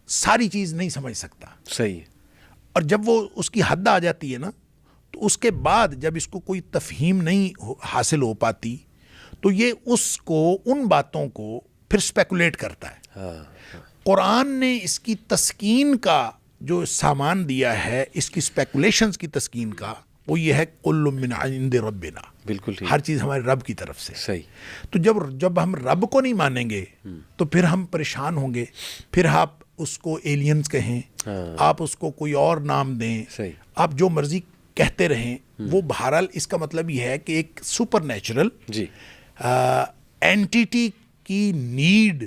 ساری چیز نہیں سمجھ سکتا. صحیح. اور جب وہ اس کی حد آ جاتی ہے نا, تو اس کے بعد جب اس کو کوئی تفہیم نہیں حاصل ہو پاتی تو یہ اس کو ان باتوں کو پھر اسپیکولیٹ کرتا ہے. قرآن نے اس کی تسکین کا جو سامان دیا ہے، اس کی اسپیکولیشنز کی تسکین کا، وہ یہ ہے کل من عند ربنا، بالکل ٹھیک، ہر چیز ہمارے رب کی طرف سے. صحیح. تو جب ہم رب کو نہیں مانیں گے تو پھر ہم پریشان ہوں گے. پھر آپ اس کو ایلینز کہیں، آپ اس کو کوئی اور نام دیں، صحیح. آپ جو مرضی کہتے رہیں، وہ بہرحال اس کا مطلب یہ ہے کہ ایک سپر نیچرل جی اینٹیٹی کی نیڈ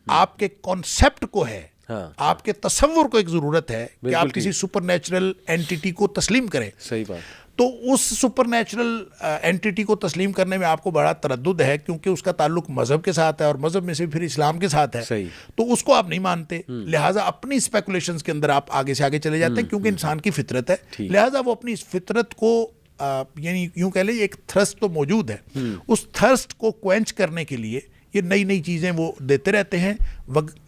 آپ کے کانسیپٹ کو ہے، آپ کے تصور کو ایک ضرورت ہے کہ آپ کسی سپر نیچرل اینٹیٹی کو تسلیم کریں. صحیح بات. تو اس سپر نیچرل اینٹیٹی کو تسلیم کرنے میں آپ کو بڑا تردد ہے، کیونکہ اس کا تعلق مذہب کے ساتھ ہے، اور مذہب میں سے پھر اسلام کے ساتھ ہے. صحیح. تو اس کو آپ نہیں مانتے، لہٰذا اپنی اسپیکولیشنز کے اندر آپ آگے سے آگے چلے جاتے ہیں، کیونکہ انسان کی فطرت ہے. لہٰذا وہ اپنی اس فطرت کو یعنی یوں کہہ لیں ایک تھرسٹ تو موجود ہے، اس تھرسٹ کو کوئنچ کرنے کے لیے یہ نئی نئی چیزیں وہ دیتے رہتے ہیں.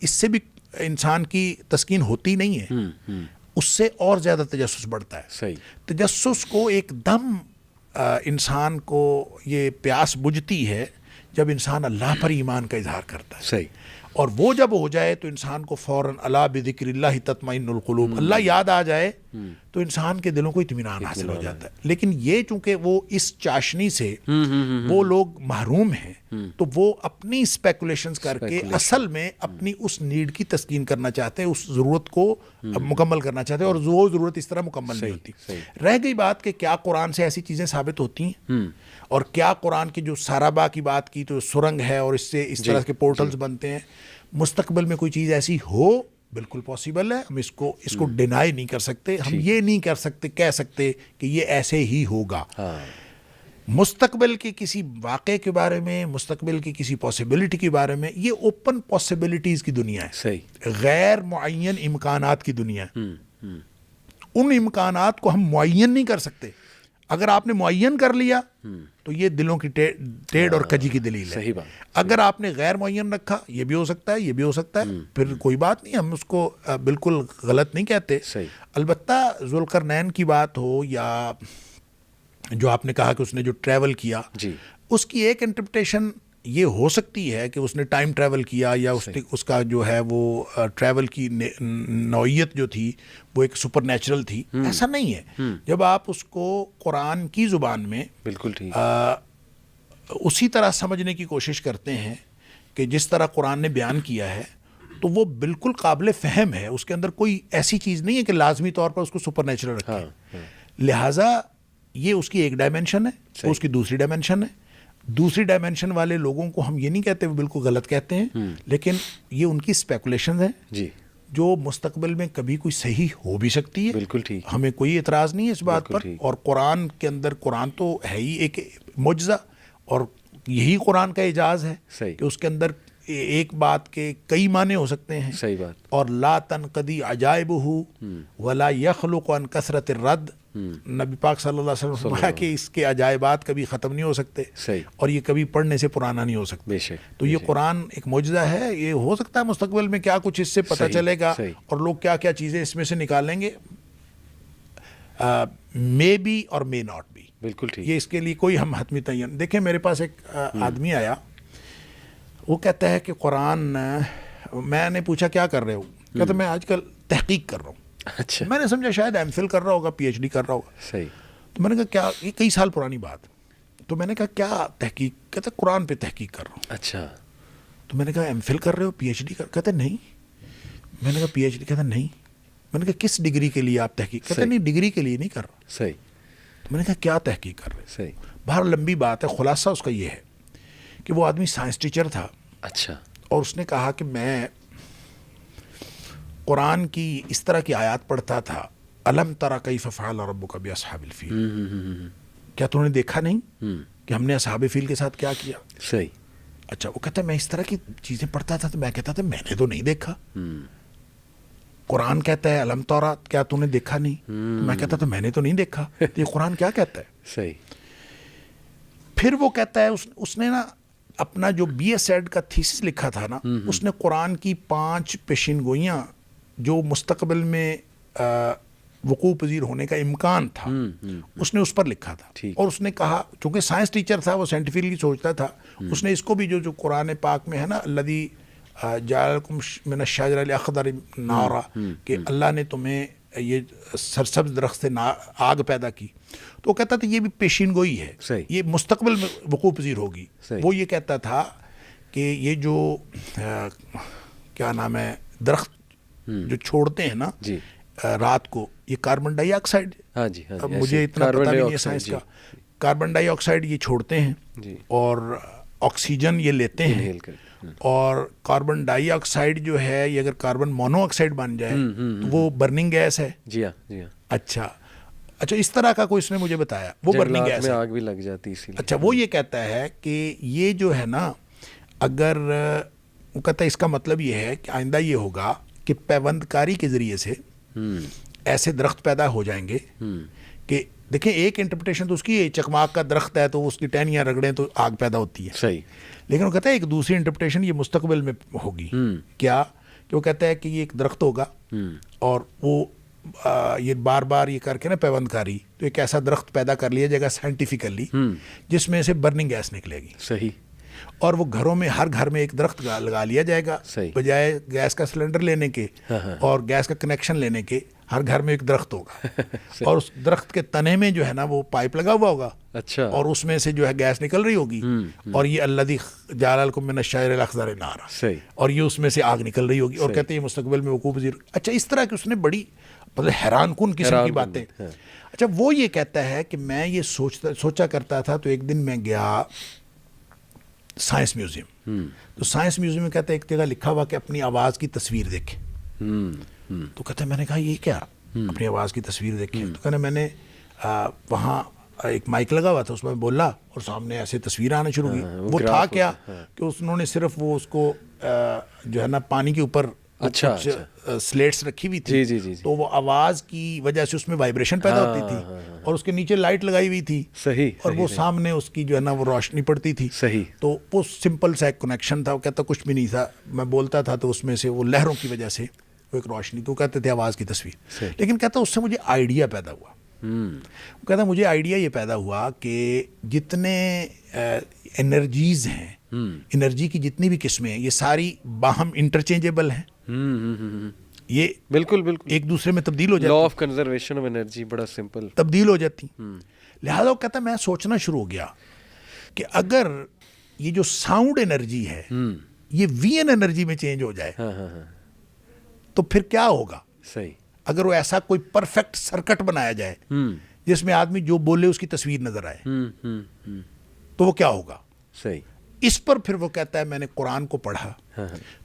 اس سے بھی انسان کی تسکین ہوتی نہیں ہے، اس سے اور زیادہ تجسس بڑھتا ہے. صحیح. تجسس کو ایک دم انسان کو یہ پیاس بجھتی ہے جب انسان اللہ پر ایمان کا اظہار کرتا ہے. صحیح. اور وہ جب ہو جائے تو انسان کو فوراً الا بذکر اللہ تطمئن القلوب، اللہ یاد آ جائے تو انسان کے دلوں کو اطمینان حاصل ہو جاتا ہے. لیکن یہ چونکہ وہ اس چاشنی سے وہ لوگ محروم ہیں، تو وہ اپنی اسپیکولیشنز کر کے اصل میں اپنی اس نیڈ کی تسکین کرنا چاہتے ہیں، اس ضرورت کو مکمل کرنا چاہتے ہیں، اور وہ ضرورت اس طرح مکمل نہیں ہوتی. رہ گئی بات کہ کیا قرآن سے ایسی چیزیں ثابت ہوتی ہیں، اور کیا قرآن کی جو سارابا کی بات کی تو سرنگ ہے اور اس سے اس طرح کے پورٹلز بنتے ہیں، مستقبل میں کوئی چیز ایسی ہو بالکل پاسبل ہے. ہم اس کو ڈینائی نہیں کر سکتے، ہم یہ نہیں کہہ سکتے کہ یہ ایسے ہی ہوگا. مستقبل کے کسی واقعے کے بارے میں، مستقبل کی کسی پاسبلٹی کے بارے میں، یہ اوپن پاسبلٹیز کی دنیا ہے، صحیح، غیر معین امکانات کی دنیا ہے. ان امکانات کو ہم معین نہیں کر سکتے. اگر آپ نے معین کر لیا تو یہ دلوں کی ٹیڑھ اور کجی کی دلیل ہے. صحیح بات. اگر آپ نے غیر معین رکھا، یہ بھی ہو سکتا ہے، یہ بھی ہو سکتا ہے، پھر کوئی بات نہیں، ہم اس کو بالکل غلط نہیں کہتے. صحیح. البتہ ذوالقرنین کی بات ہو یا جو آپ نے کہا کہ اس نے جو ٹریول کیا، جی، اس کی ایک انٹرپریٹیشن یہ ہو سکتی ہے کہ اس نے ٹائم ٹریول کیا، یا اس کا جو ہے وہ ٹریول کی نوعیت جو تھی وہ ایک سپر نیچرل تھی. ایسا نہیں ہے. جب آپ اس کو قرآن کی زبان میں بالکل ٹھیک اسی طرح سمجھنے کی کوشش کرتے ہیں کہ جس طرح قرآن نے بیان کیا ہے، تو وہ بالکل قابل فہم ہے. اس کے اندر کوئی ایسی چیز نہیں ہے کہ لازمی طور پر اس کو سپر نیچرل رکھے. لہٰذا یہ اس کی ایک ڈائمینشن ہے، اس کی دوسری ڈائمینشن ہے. دوسری ڈائمینشن والے لوگوں کو ہم یہ نہیں کہتے، وہ بالکل غلط کہتے ہیں، لیکن یہ ان کی اسپیکولیشنز ہیں جی، جو مستقبل میں کبھی کوئی صحیح ہو بھی سکتی ہے. بالکل ٹھیک. ہمیں کوئی اعتراض نہیں ہے اس بات پر. اور قرآن کے اندر، قرآن تو ہے ہی ایک معجزہ، اور یہی قرآن کا اعجاز ہے کہ اس کے اندر ایک بات کے کئی معنی ہو سکتے ہیں. صحیح بات. اور لا تنقضی عجائبہ ولا یخلق عن کثرت الرد. نبی پاک صلی اللہ علیہ وسلم فرمایا کہ اس کے عجائبات کبھی ختم نہیں ہو سکتے، اور یہ کبھی پڑھنے سے پرانا نہیں ہو سکتے. تو یہ قرآن ایک معجزہ ہے. یہ ہو سکتا ہے مستقبل میں کیا کچھ اس سے پتہ چلے گا، اور لوگ کیا کیا چیزیں اس میں سے نکالیں گے. مے بی اور مے ناٹ بی. بالکل ٹھیک. یہ اس کے لیے کوئی ہم حتمی تعین. دیکھیں میرے پاس ایک آدمی آیا، وہ کہتا ہے کہ قرآن، میں نے پوچھا کیا کر رہے ہو؟ کہتا میں آج کل تحقیق کر رہا ہوں. اچھا. میں نے سمجھا شاید ایم فل کر رہا ہوگا، پی ایچ ڈی کر رہا ہوگا. صحیح. تو میں نے کہا کیا، یہ کئی سال پرانی بات. تو میں نے کہا کیا تحقیق؟ کہتا قرآن پہ تحقیق کر رہا ہوں. اچھا. تو میں نے کہا ایم فل کر رہے ہو، پی ایچ ڈی کہتے نہیں. میں نے کہا پی ایچ ڈی؟ کہتا نہیں. میں نے کہا کس ڈگری کے لیے آپ تحقیق؟ کہتے نہیں ڈگری کے لیے نہیں کر رہا. صحیح. تو میں نے کہا کیا تحقیق کر رہے؟ صحیح. باہر لمبی بات ہے، خلاصہ اس کا یہ ہے کہ وہ آدمی سائنس ٹیچر تھا. اچھا. اور اس نے کہا کہ میں قرآن کی اس طرح کی آیات پڑھتا تھا، الم تری کیف فعل ربک باصحاب الفیل. کیا تم نے دیکھا نہیں کہ ہم نے اصحاب فیل کے ساتھ کیا کیا؟ صحیح. اچھا. وہ کہتا ہے میں اس طرح کی چیزیں پڑھتا تھا، تو میں کہتا تھا میں نے تو نہیں دیکھا. قرآن کہتا ہے الم تری، کیا تم نے دیکھا نہیں؟ میں کہتا تھا میں نے تو نہیں دیکھا. تو یہ قرآن کیا کہتا ہے؟ صحیح. پھر وہ کہتا ہے اس نے نا اپنا جو بی ایس ایڈ کا تھیسس لکھا تھا نا، اس نے قرآن کی 5 پیشین گوئیاں جو مستقبل میں وقوع پذیر ہونے کا امکان تھا، اس نے اس پر لکھا تھا. اور اس نے کہا، چونکہ سائنس ٹیچر تھا، وہ سائنٹیفکلی سوچتا تھا، اس نے اس کو بھی جو قرآن پاک میں ہے نا الذی جعلکم من الشجر الاخضر نارا، کہ اللہ نے تمہیں یہ سرسبز درخت سے آگ پیدا کی. تو وہ کہتا تھا یہ بھی پیشین گوئی ہے، صحیح. یہ مستقبل میں وقوع پذیر ہوگی. صحیح. وہ یہ کہتا تھا کہ یہ جو کیا نام ہے درخت جو چھوڑتے ہیں نا جی رات کو، یہ کاربن ڈائی آکسائڈ، ہاں جی ہاں اب جی، مجھے ایسے اتنا کاربن پتہ بھی ڈائی نہیں ہے آکسائڈ، سائنس کا. کاربن ڈائی آکسائڈ یہ چھوڑتے ہیں جی اور آکسیجن یہ لیتے ہیں، انہیل کرتے ہیں. اور کاربن ڈائی آکسائڈ جو ہے یہ اگر کاربن مونو آکسائڈ بن جائے تو وہ برننگ گیس ہے. جی ہاں جی ہاں، اچھا اس طرح کا کوئی اس نے مجھے بتایا، وہ برننگ جنگلات گیس میں ہے. آگ بھی لگ جاتی اسی لیے. اچھا وہ یہ کہتا ہے کہ یہ جو ہے نا، اگر وہ کہتا ہے اس کا مطلب یہ ہے کہ آئندہ یہ ہوگا کہ پیوند کاری کے ذریعے سے ایسے درخت پیدا ہو جائیں گے کہ دیکھیں ایک انٹرپریٹیشن تو اس کی چکماک کا درخت ہے تو اس کی ٹہنیاں رگڑیں تو آگ پیدا ہوتی ہے. صحیح. لیکن وہ کہتا ہے ایک دوسری انٹرپریٹیشن یہ مستقبل میں ہوگی. کیا کہ وہ کہتا ہے کہ یہ ایک درخت ہوگا اور وہ یہ بار بار یہ کر کے نا پیوند کاری، تو ایک ایسا درخت پیدا کر لیا جائے گا سائنٹیفکلی جس میں سے برننگ گیس نکلے گی. صحیح. اور وہ گھروں میں ہر گھر میں ایک درخت لگا لیا جائے گا، صحیح. بجائے گیس کا سلنڈر لینے کے اور گیس کا کنیکشن لینے کے ہر گھر میں ایک درخت ہوگا. اور اس درخت کے تنے میں جو ہے نا وہ پائپ لگا ہوا ہوگا، اچھا، اور اس میں سے جو ہے گیس نکل رہی ہوگی. اور یہ الذی جعل لکم من الشجر الاخضر نارا، صحیح. اور یہ اس میں سے آگ نکل رہی ہوگی. اور کہتے ہیں یہ مستقبل میں وقوع پذیر. اچھا اس طرح کہ اس نے بڑی مطلب حیران کن قسم کی باتیں. اچھا وہ یہ کہتا ہے کہ میں یہ سوچا کرتا تھا، تو ایک دن میں گیا سائنس میوزیم. تو سائنس میوزیم میں کہتا ہے ایک جگہ لکھا ہوا کہ اپنی آواز کی تصویر دیکھیں. تو کہتا ہے میں نے کہا یہ کیا اپنی آواز کی تصویر دیکھیں؟ تو کہنا میں نے وہاں ایک مائک لگا ہوا تھا، اس میں بولا اور سامنے ایسے تصویر آنا شروع کی. وہ تھا کیا کہ انہوں نے صرف وہ اس کو جو ہے نا پانی کے اوپر سلیٹس رکھی ہوئی تھی، تو وہ آواز کی وجہ سے اس میں وائبریشن پیدا ہوتی تھی، اور اس کے نیچے لائٹ لگائی ہوئی تھی. صحیح. اور وہ سامنے اس کی جو ہے نا وہ روشنی پڑتی تھی. صحیح. تو وہ سمپل سا ایک کنیکشن تھا. وہ کہتا کچھ بھی نہیں تھا، میں بولتا تھا تو اس میں سے وہ لہروں کی وجہ سے وہ ایک روشنی، تو کہتے تھے آواز کی تصویر. لیکن کہتا اس سے مجھے آئیڈیا پیدا ہوا. وہ کہتا مجھے آئیڈیا یہ پیدا ہوا کہ جتنے انرجیز ہیں، انرجی کی جتنی بھی قسمیں ہیں، یہ ساری باہم انٹرچینجیبل ہیں. یہ بالکل ایک دوسرے میں تبدیل ہو جاتی، law of conservation of energy, بڑا سمپل تبدیل ہو جاتی. لہذا وہ کہتا میں سوچنا شروع ہو گیا کہ اگر یہ جو ساؤنڈ انرجی ہے یہ وی این انرجی میں چینج ہو جائے تو پھر کیا ہوگا. صحیح. اگر وہ ایسا کوئی پرفیکٹ سرکٹ بنایا جائے جس میں آدمی جو بولے اس کی تصویر نظر آئے تو وہ کیا ہوگا. صحیح. اس پر پھر وہ کہتا ہے میں نے قرآن کو پڑھا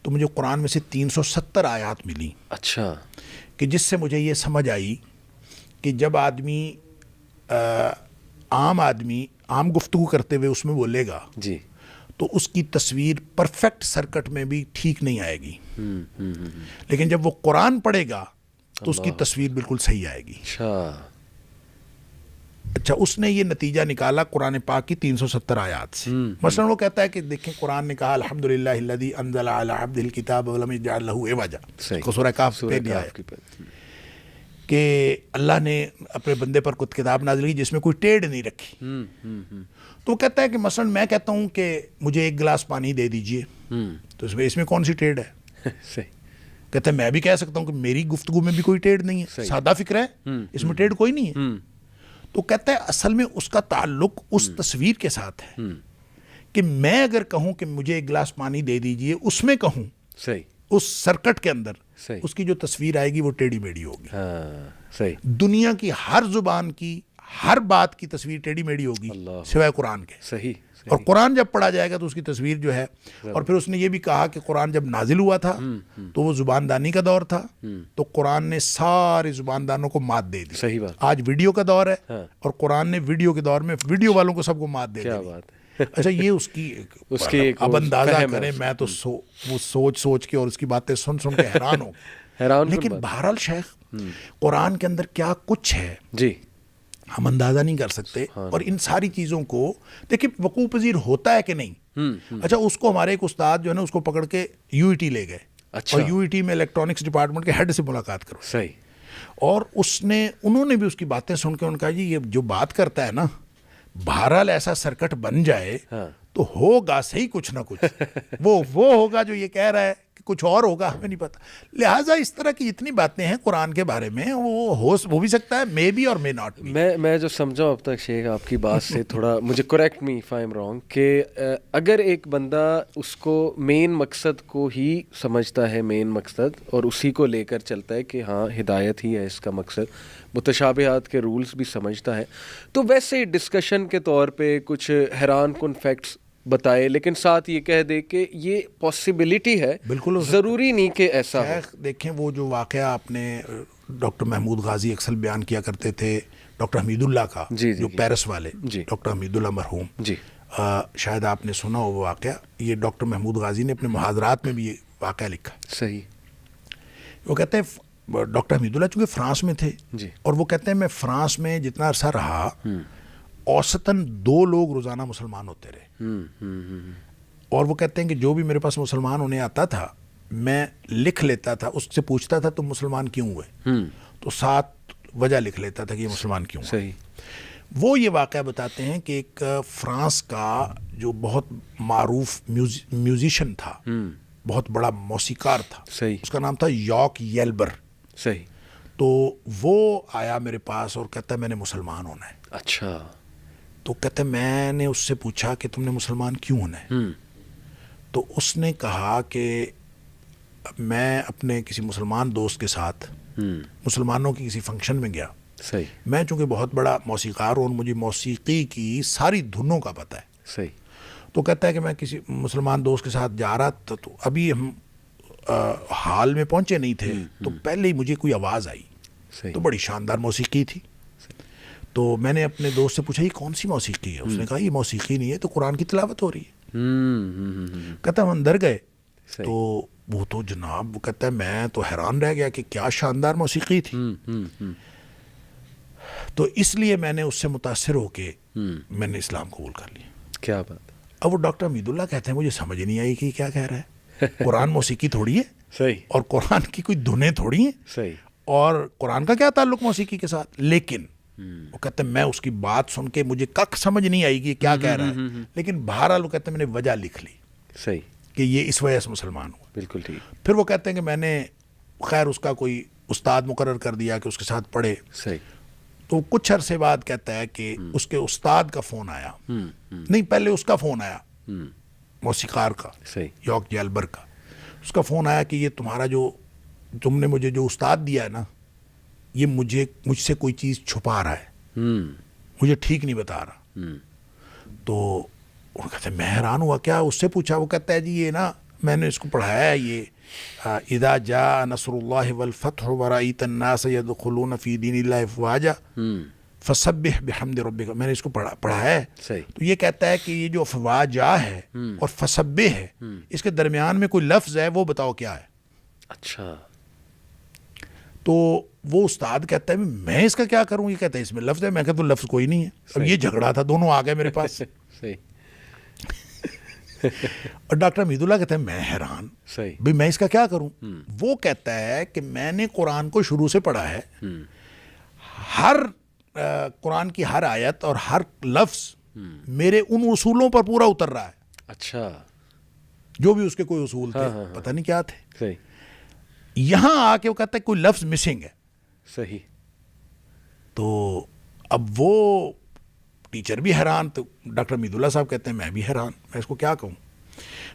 تو مجھے قرآن میں سے 370 آیات ملی. اچھا. کہ جس سے مجھے یہ سمجھ آئی کہ جب آدمی عام گفتگو کرتے ہوئے اس میں بولے گا جی تو اس کی تصویر پرفیکٹ سرکٹ میں بھی ٹھیک نہیں آئے گی. لیکن جب وہ قرآن پڑھے گا تو اس کی تصویر بالکل صحیح آئے گی. اچھا اس نے یہ نتیجہ نکالا قرآن پاک کی 370 آیات سے. مثلا وہ کہتا ہے کہ دیکھیں قرآن نے کہا الحمدللہ الذی انزل علی عبدہ الکتاب ولم یجعل لہ عوجا، سورہ کہف پہ آیا کہ اللہ نے اپنے بندے پر کچھ کتاب نازل کی جس میں کوئی ٹیڑھ نہیں رکھی. تو وہ کہتا ہے کہ مثلا میں کہتا ہوں کہ مجھے ایک گلاس پانی دے دیجئے تو اس میں کون سی ٹیڑھ ہے؟ کہتا ہے میں بھی کہہ سکتا ہوں کہ میری گفتگو میں بھی کوئی ٹیڑھ نہیں ہے، سادہ فکر ہے، اس میں ٹیڑھ کوئی نہیں ہے. تو کہتا ہے اصل میں اس کا تعلق اس تصویر کے ساتھ ہے کہ میں اگر کہوں کہ مجھے ایک گلاس پانی دے دیجئے، اس میں کہوں اس سرکٹ کے اندر اس کی جو تصویر آئے گی وہ ٹیڑھی میڑھی ہوگی. دنیا کی ہر زبان کی ہر بات کی تصویر ٹیڑھی میڑھی ہوگی سوائے قرآن کے. صحیح. اور قرآن جب پڑھا جائے گا تو اس کی تصویر جو ہے. اور پھر اس نے یہ بھی کہا کہ قرآن جب نازل ہوا تھا تو وہ زباندانی کا دور تھا، تو قرآن نے سارے زباندانوں کو مات دے دی. صحیح بات. آج ویڈیو کا دور ہے اور قرآن نے ویڈیو کے دور میں ویڈیو والوں کو سب کو مات دے دی. کیا بات ہے. اچھا یہ اس کی اب اندازہ کریں، میں تو وہ سوچ کے اور اس کی باتیں سن کے حیران ہوں. لیکن بہرحال شیخ قرآن کے اندر کیا کچھ ہے جی ہم اندازہ نہیں کر سکتے. اور ان ساری چیزوں کو دیکھیں وقوع پذیر ہوتا ہے کہ نہیں. اچھا اس کو ہمارے ایک استاد جو ہے نا اس کو پکڑ کے یو ای ٹی لے گئے. اور یو ای ٹی میں الیکٹرانکس ڈپارٹمنٹ کے ہیڈ سے ملاقات کرو. صحیح. اور انہوں نے بھی اس کی باتیں سن کے ان کا جی یہ جو بات کرتا ہے نا بہرحال ایسا سرکٹ بن جائے تو ہوگا صحیح کچھ نہ کچھ. وہ ہوگا جو یہ کہہ رہا ہے کچھ اور ہوگا, ہمیں نہیں پتہ. لہٰذا اس طرح کی جتنی باتیں ہیں قرآن کے بارے میں وہ ہو بھی سکتا ہے, مے بی اور مے ناٹ بی. میں جو سمجھا اب تک شیخ آپ کی بات سے تھوڑا مجھے correct me if I am wrong, کہ اگر ایک بندہ اس کو مین مقصد کو ہی سمجھتا ہے, مین مقصد, اور اسی کو لے کر چلتا ہے کہ ہاں ہدایت ہی ہے اس کا مقصد, متشابہات کے رولز بھی سمجھتا ہے, تو ویسے ڈسکشن کے طور پہ کچھ حیران کن فیکٹس بتائے, لیکن ساتھ یہ کہہ دے کہ یہ پاسبلٹی ہے, بالکل ضروری نہیں کہ ایسا ہو. دیکھیں وہ جو واقعہ آپ نے ڈاکٹر محمود غازی اکثر بیان کیا کرتے تھے ڈاکٹر حمید اللہ کا, جو پیرس والے ڈاکٹر حمید اللہ مرحوم, جی شاید آپ نے سنا ہو وہ واقعہ. یہ ڈاکٹر محمود غازی نے اپنے محاضرات میں بھی یہ واقعہ لکھا. صحیح. وہ کہتے ہیں ڈاکٹر حمید اللہ چونکہ فرانس میں تھے, اور وہ کہتے ہیں میں فرانس میں جتنا عرصہ رہا اوسطاً 2 لوگ روزانہ مسلمان ہوتے رہے, اور وہ کہتے ہیں کہ جو بھی میرے پاس مسلمان ہونے آتا تھا میں لکھ لیتا تھا, اس سے پوچھتا تھا تم مسلمان کیوں ہوئے, تو 7 وجہ لکھ لیتا تھا کہ یہ مسلمان کیوں ہوئے. وہ یہ واقعہ بتاتے ہیں کہ ایک فرانس کا جو بہت معروف میوزیشین تھا, بہت بڑا موسیقار تھا, اس کا نام تھا یاک ییلبر. صحیح. تو وہ آیا میرے پاس اور کہتا ہے میں نے مسلمان ہونا ہے. اچھا. تو کہتے میں نے اس سے پوچھا کہ تم نے مسلمان کیوں ہونا ہے, تو اس نے کہا کہ میں اپنے کسی مسلمان دوست کے ساتھ مسلمانوں کی کسی فنکشن میں گیا. صحیح. میں چونکہ بہت بڑا موسیقار ہوں اور مجھے موسیقی کی ساری دھنوں کا پتہ ہے. صحیح. تو کہتا ہے کہ میں کسی مسلمان دوست کے ساتھ جا رہا تھا, تو ابھی ہم حال میں پہنچے نہیں تھے, تو پہلے ہی مجھے کوئی آواز آئی. تو بڑی شاندار موسیقی تھی. تو میں نے اپنے دوست سے پوچھا یہ کون سی موسیقی ہے, اس نے کہا یہ موسیقی نہیں ہے, تو قرآن کی تلاوت ہو رہی ہے. کہتا ہم اندر گئے تو وہ تو جناب, وہ کہتا ہے میں تو حیران رہ گیا کہ کیا شاندار موسیقی تھی. تو اس لیے میں نے اس سے متاثر ہو کے میں نے اسلام قبول کر لیا. کیا بات. اب وہ ڈاکٹر حمید اللہ کہتے ہیں مجھے سمجھ نہیں آئی کہ کیا کہہ رہا ہے. قرآن موسیقی تھوڑی ہے. صحیح. اور قرآن کی کوئی دھنیں تھوڑی ہیں. صحیح. اور قرآن کا کیا تعلق موسیقی کے ساتھ. لیکن وہ کہتے ہیں میں اس کی بات سن کے مجھے کک سمجھ نہیں آئی کہ کیا کہہ رہا ہے, لیکن بہرحال وہ کہتے ہیں میں نے وجہ لکھ لی. صحیح. کہ یہ اس وجہ سے مسلمان ہوا. بالکل ٹھیک. پھر وہ کہتے ہیں کہ میں نے خیر اس کا کوئی استاد مقرر کر دیا کہ اس کے ساتھ پڑھے. صحیح. تو کچھ عرصے بعد کہتا ہے کہ اس کے استاد کا فون آیا, نہیں پہلے اس کا فون آیا موسیقار کا, یاک ییلبر کا. اس کا فون آیا کہ یہ تمہارا جو تم نے مجھے جو استاد دیا ہے نا, یہ مجھ سے کوئی چیز چھپا رہا ہے, مجھے ٹھیک نہیں بتا رہا. تو وہ کہتے ہیں میں حیران ہوا, کیا اس سے پوچھا. وہ کہتا ہے جی یہ نا میں نے اس کو پڑھایا ہے, یہ اذا جاء نصر اللہ والفتح ورأیت الناس يدخلون فی دین اللہ افواجا فسبح بحمد ربک. میں نے اس کو پڑھا ہے. تو یہ کہتا ہے کہ یہ جو افواجا ہے اور فسبح ہے, اس کے درمیان میں کوئی لفظ ہے, وہ بتاؤ کیا ہے. اچھا. تو وہ استاد کہتا ہے میں اس کا کیا کروں. یہ کہتا ہے اس میں لفظ ہے. میں کہتا ہوں لفظ کوئی نہیں ہے. اب یہ جھگڑا تھا, دونوں آ گئے میرے پاس. صحیح. اور ڈاکٹر حمید اللہ کہتے ہیں میں حیران بھئی میں اس کا کیا کروں. وہ کہتا ہے کہ میں نے قرآن کو شروع سے پڑھا ہے, ہر قرآن کی ہر آیت اور ہر لفظ میرے ان اصولوں پر پورا اتر رہا ہے. اچھا. جو بھی اس کے کوئی اصول تھے, پتہ نہیں کیا تھے. صحیح. یہاں آ کے وہ کہتا ہے کوئی لفظ مسنگ ہے. صحیح. تو اب وہ ٹیچر بھی حیران. تو ڈاکٹر حمید اللہ صاحب کہتے ہیں میں بھی حیران, میں اس کو کیا کہوں.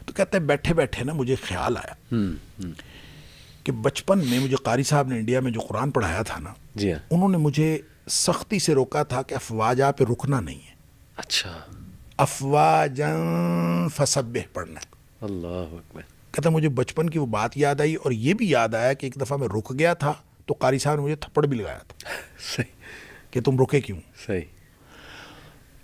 تو کہتے ہیں بیٹھے بیٹھے نا مجھے خیال آیا کہ بچپن میں مجھے قاری صاحب نے انڈیا میں جو قرآن پڑھایا تھا نا, جی ہاں, انہوں نے مجھے سختی سے روکا تھا کہ افواجا پہ رکنا نہیں ہے. اچھا. افواجا فسبح پڑھنا ہے. اللہ اکبر. کہتا مجھے بچپن کی وہ بات یاد آئی, اور یہ بھی یاد آیا کہ ایک دفعہ میں رک گیا تھا تو قاری صاحب نے مجھے تھپڑ بھی لگایا تھا. صحیح. کہ تم رکے کیوں. صحیح.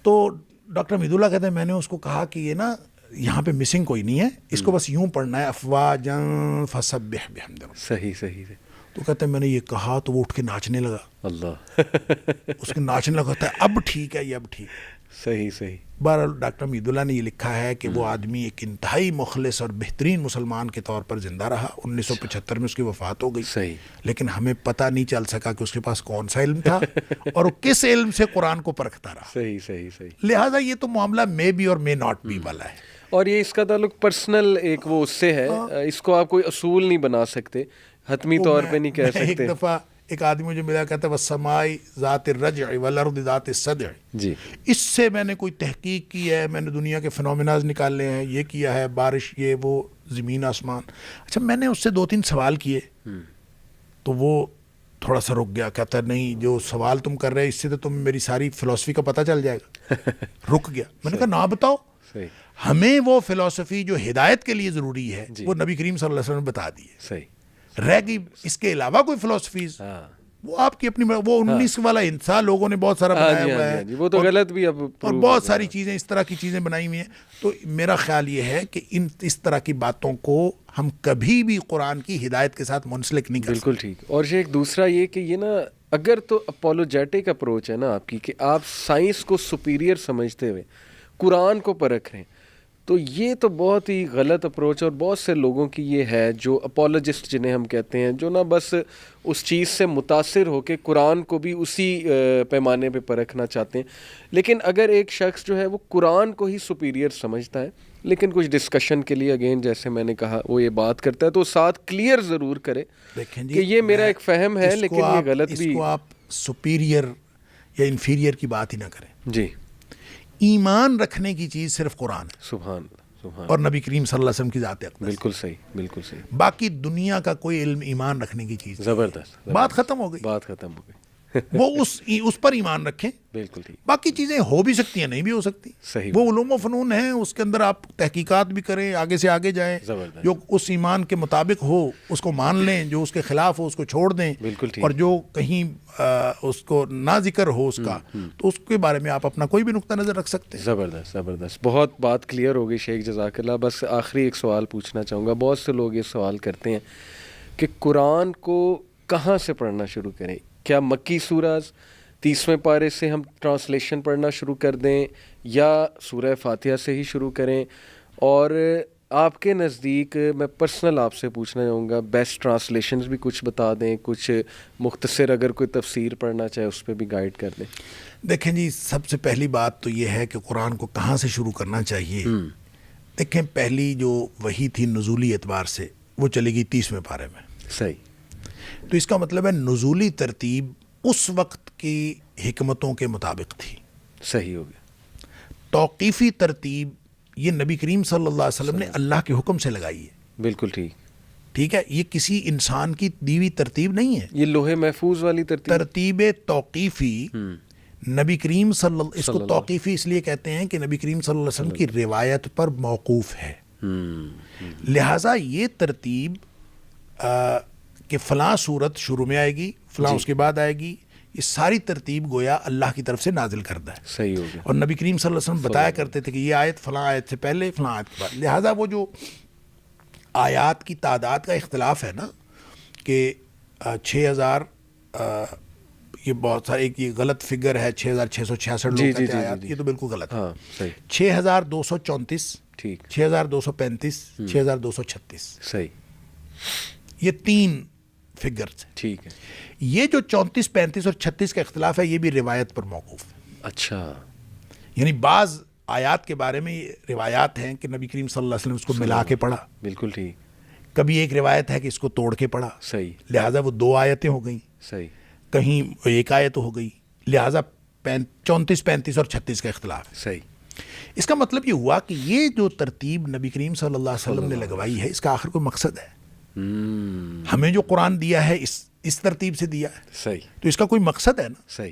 تو ڈاکٹر حمید اللہ کہتے ہیں میں نے اس کو کہا کہ یہ نا یہاں پہ مسنگ کوئی نہیں ہے, اس کو بس یوں پڑھنا ہے افواجا فسبح بحمد ربک. صحیح. صحیح. تو کہتے ہیں میں نے یہ کہا تو وہ اٹھ کے ناچنے لگا. اللہ. اس کے ناچنے لگا. ہے اب ٹھیک ہے, یہ اب ٹھیک. صحیح صحیح. بہرحال ڈاکٹر حمیداللہ نے یہ لکھا ہے کہ وہ آدمی ایک انتہائی مخلص اور بہترین مسلمان کے طور پر زندہ رہا. 1975 میں اس کی وفات ہو گئی. صحیح. لیکن ہمیں پتہ نہیں چل سکا کہ اس کے پاس کون سا علم تھا اور وہ کس علم سے قرآن کو پرکھتا رہا. صحیح صحیح صحیح. لہٰذا یہ تو معاملہ مے بی اور مے ناٹ بی والا ہے. اور یہ اس کا تعلق پرسنل ایک وہ اس سے ہے, اس کو آپ کوئی اصول نہیں بنا سکتے, حتمی طور پہ نہیں کہہ سکتے. ایک دفعہ ایک آدمی مجھے ملا, کہتا ہے والسماء ذات الرجع والارض ذات الصدع. جی. اس سے میں نے کوئی تحقیق کی ہے, میں نے دنیا کے فنومناز نکالے ہیں, یہ کیا ہے, بارش, یہ وہ, زمین آسمان. اچھا میں نے اس سے 2-3 سوال کیے تو وہ تھوڑا سا رک گیا. کہتا ہے نہیں, جو سوال تم کر رہے ہیں اس سے تو تم میری ساری فلسفی کا پتہ چل جائے گا. رک گیا. میں نے کہا نا بتاؤ. صحیح. ہمیں وہ فلسفی جو ہدایت کے لیے ضروری ہے وہ نبی کریم صلی اللہ علیہ وسلم نے بتا دی ہے. صحیح. رہ گئی اس کے علاوہ کوئی فلسفیز, وہ آپ کی اپنی, وہ 19 والا انسان لوگوں نے بہت سارا بنایا ہوا ہے, وہ تو غلط بھی اب, اور بہت ساری چیزیں اس طرح کی چیزیں بنائی ہوئی ہیں. تو میرا خیال یہ ہے کہ اس طرح کی باتوں کو ہم کبھی بھی قرآن کی ہدایت کے ساتھ منسلک نہیں کر سکتے. بالکل ٹھیک. اور ایک دوسرا یہ کہ یہ نا اگر تو اپولوجیٹک اپروچ ہے نا آپ کی, کہ آپ سائنس کو سپیریئر سمجھتے ہوئے قرآن کو پرکھ رہے ہیں, تو یہ تو بہت ہی غلط اپروچ. اور بہت سے لوگوں کی یہ ہے جو اپولوجسٹ جنہیں ہم کہتے ہیں, جو نا بس اس چیز سے متاثر ہو کے قرآن کو بھی اسی پیمانے پہ پرکھنا چاہتے ہیں. لیکن اگر ایک شخص جو ہے وہ قرآن کو ہی سپیریئر سمجھتا ہے, لیکن کچھ ڈسکشن کے لیے اگین جیسے میں نے کہا وہ یہ بات کرتا ہے, تو ساتھ کلیئر ضرور کرے کہ یہ میرا ایک فہم ہے لیکن یہ غلط بھی. اس کو آپ سپیریئر یا انفیریئر کی بات ہی نہ کریں. جی. ایمان رکھنے کی چیز صرف قرآن ہے. سبحان سبحان. اور نبی کریم صلی اللہ علیہ وسلم کی ذات اقدس. بالکل صحیح, بالکل صحیح. باقی دنیا کا کوئی علم ایمان رکھنے کی چیز. زبردست. بات ختم ہو گئی. بات ختم ہو گئی. وہ اس پر ایمان رکھیں. بالکل ٹھیک. باقی چیزیں ہو بھی سکتی ہیں, نہیں بھی ہو سکتی. صحیح. وہ علوم و فنون ہیں, اس کے اندر آپ تحقیقات بھی کریں, آگے سے آگے جائیں. زبردست. جو اس ایمان کے مطابق ہو اس کو مان لیں, جو اس کے خلاف ہو اس کو چھوڑ دیں. بالکل ٹھیک. اور جو کہیں اس کو نہ ذکر ہو اس کا, تو اس کے بارے میں آپ اپنا کوئی بھی نقطہ نظر رکھ سکتے ہیں. زبردست زبردست. بہت بات کلیئر ہو گئی شیخ, جزاک اللہ. بس آخری ایک سوال پوچھنا چاہوں گا. بہت سے لوگ یہ سوال کرتے ہیں کہ قرآن کو کہاں سے پڑھنا شروع کریں. کیا مکی سورز 30ویں پارے سے ہم ٹرانسلیشن پڑھنا شروع کر دیں, یا سورہ فاتحہ سے ہی شروع کریں؟ اور آپ کے نزدیک میں پرسنل آپ سے پوچھنا چاہوں گا, بیسٹ ٹرانسلیشنز بھی کچھ بتا دیں, کچھ مختصر اگر کوئی تفسیر پڑھنا چاہے اس پہ بھی گائیڈ کر دیں. دیکھیں جی, سب سے پہلی بات تو یہ ہے کہ قرآن کو کہاں سے شروع کرنا چاہیے. دیکھیں پہلی جو وحی تھی نزولی اعتبار سے وہ چلے گی 30ویں پارے میں. صحیح. تو اس کا مطلب ہے نزولی ترتیب اس وقت کی حکمتوں کے مطابق تھی. صحیح ہو گیا. توقیفی ترتیب یہ نبی کریم صلی اللہ علیہ وسلم نے اللہ کے حکم سے لگائی ہے. بالکل ٹھیک. ٹھیک ہے, یہ کسی انسان کی دیوی ترتیب نہیں ہے. یہ لوح محفوظ والی ترتیب توقیفی نبی کریم اس کو توقیفی اس لیے کہتے ہیں کہ نبی کریم صلی اللہ علیہ وسلم کی روایت پر موقوف ہے. لہٰذا یہ ترتیب کہ فلاں صورت شروع میں آئے گی, فلاں اس کے بعد آئے گی, یہ ساری ترتیب گویا اللہ کی طرف سے نازل کردہ ہے. صحیح ہو گیا. اور نبی کریم صلی اللہ علیہ وسلم بتایا کرتے تھے کہ یہ آیت فلاں آیت سے پہلے, فلاں آیت کے بعد. لہٰذا وہ جو آیات کی تعداد کا اختلاف ہے نا, کہ 6000, یہ بہت سارے, ایک یہ غلط فگر ہے 6666 لوگ کہتے ہیں آیات, یہ تو بالکل غلط ہے. 6234, ٹھیک, 6235, 6236. صحیح. یہ 3 فگرز ہیں. ٹھیک ہے. یہ جو 34, 35 اور 36 کا اختلاف ہے یہ بھی روایت پر موقوف ہے. اچھا. یعنی بعض آیات کے بارے میں یہ روایات ہیں کہ نبی کریم صلی اللہ علیہ وسلم اس کو ملا کے پڑھا. بالکل ٹھیک. کبھی ایک روایت ہے کہ اس کو توڑ کے پڑھا. صحیح. لہٰذا وہ 2 آیتیں ہو گئیں. صحیح. کہیں 1 آیت ہو گئی. لہٰذا 34, 35 اور 36 کا اختلاف ہے. صحیح. اس کا مطلب یہ ہوا کہ یہ جو ترتیب نبی کریم صلی اللہ علیہ وسلم نے لگوائی ہے, اس کا آخر کوئی مقصد ہے. ہمیں جو قرآن دیا ہے اس ترتیب سے دیا ہے. صحیح. تو اس کا کوئی مقصد ہے نا. صحیح.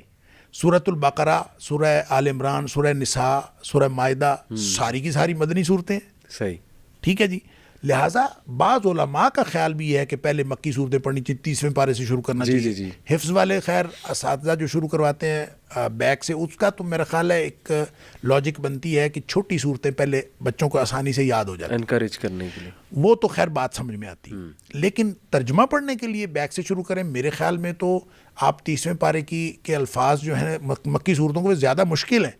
سورۃ البقرہ, سورہ آل عمران, سورہ نساء, سورہ مائدہ, ساری کی ساری مدنی صورتیں. صحیح. ٹھیک ہے جی. لہٰذا بعض علماء کا خیال بھی ہے کہ پہلے مکی صورتیں پڑھنی چاہیے, 30ویں پارے سے شروع کرنا چاہیے. جی. حفظ والے خیر اساتذہ جو شروع کرواتے ہیں بیک سے, اس کا تو میرا خیال ہے ایک لاجک بنتی ہے کہ چھوٹی صورتیں پہلے بچوں کو آسانی سے یاد ہو جاتی ہیں, انکریج کرنے کے لیے. وہ تو خیر بات سمجھ میں آتی. لیکن ترجمہ پڑھنے کے لیے بیک سے شروع کریں. میرے خیال میں تو آپ 30ویں پارے کے الفاظ جو ہیں مکی صورتوں کو زیادہ مشکل ہیں.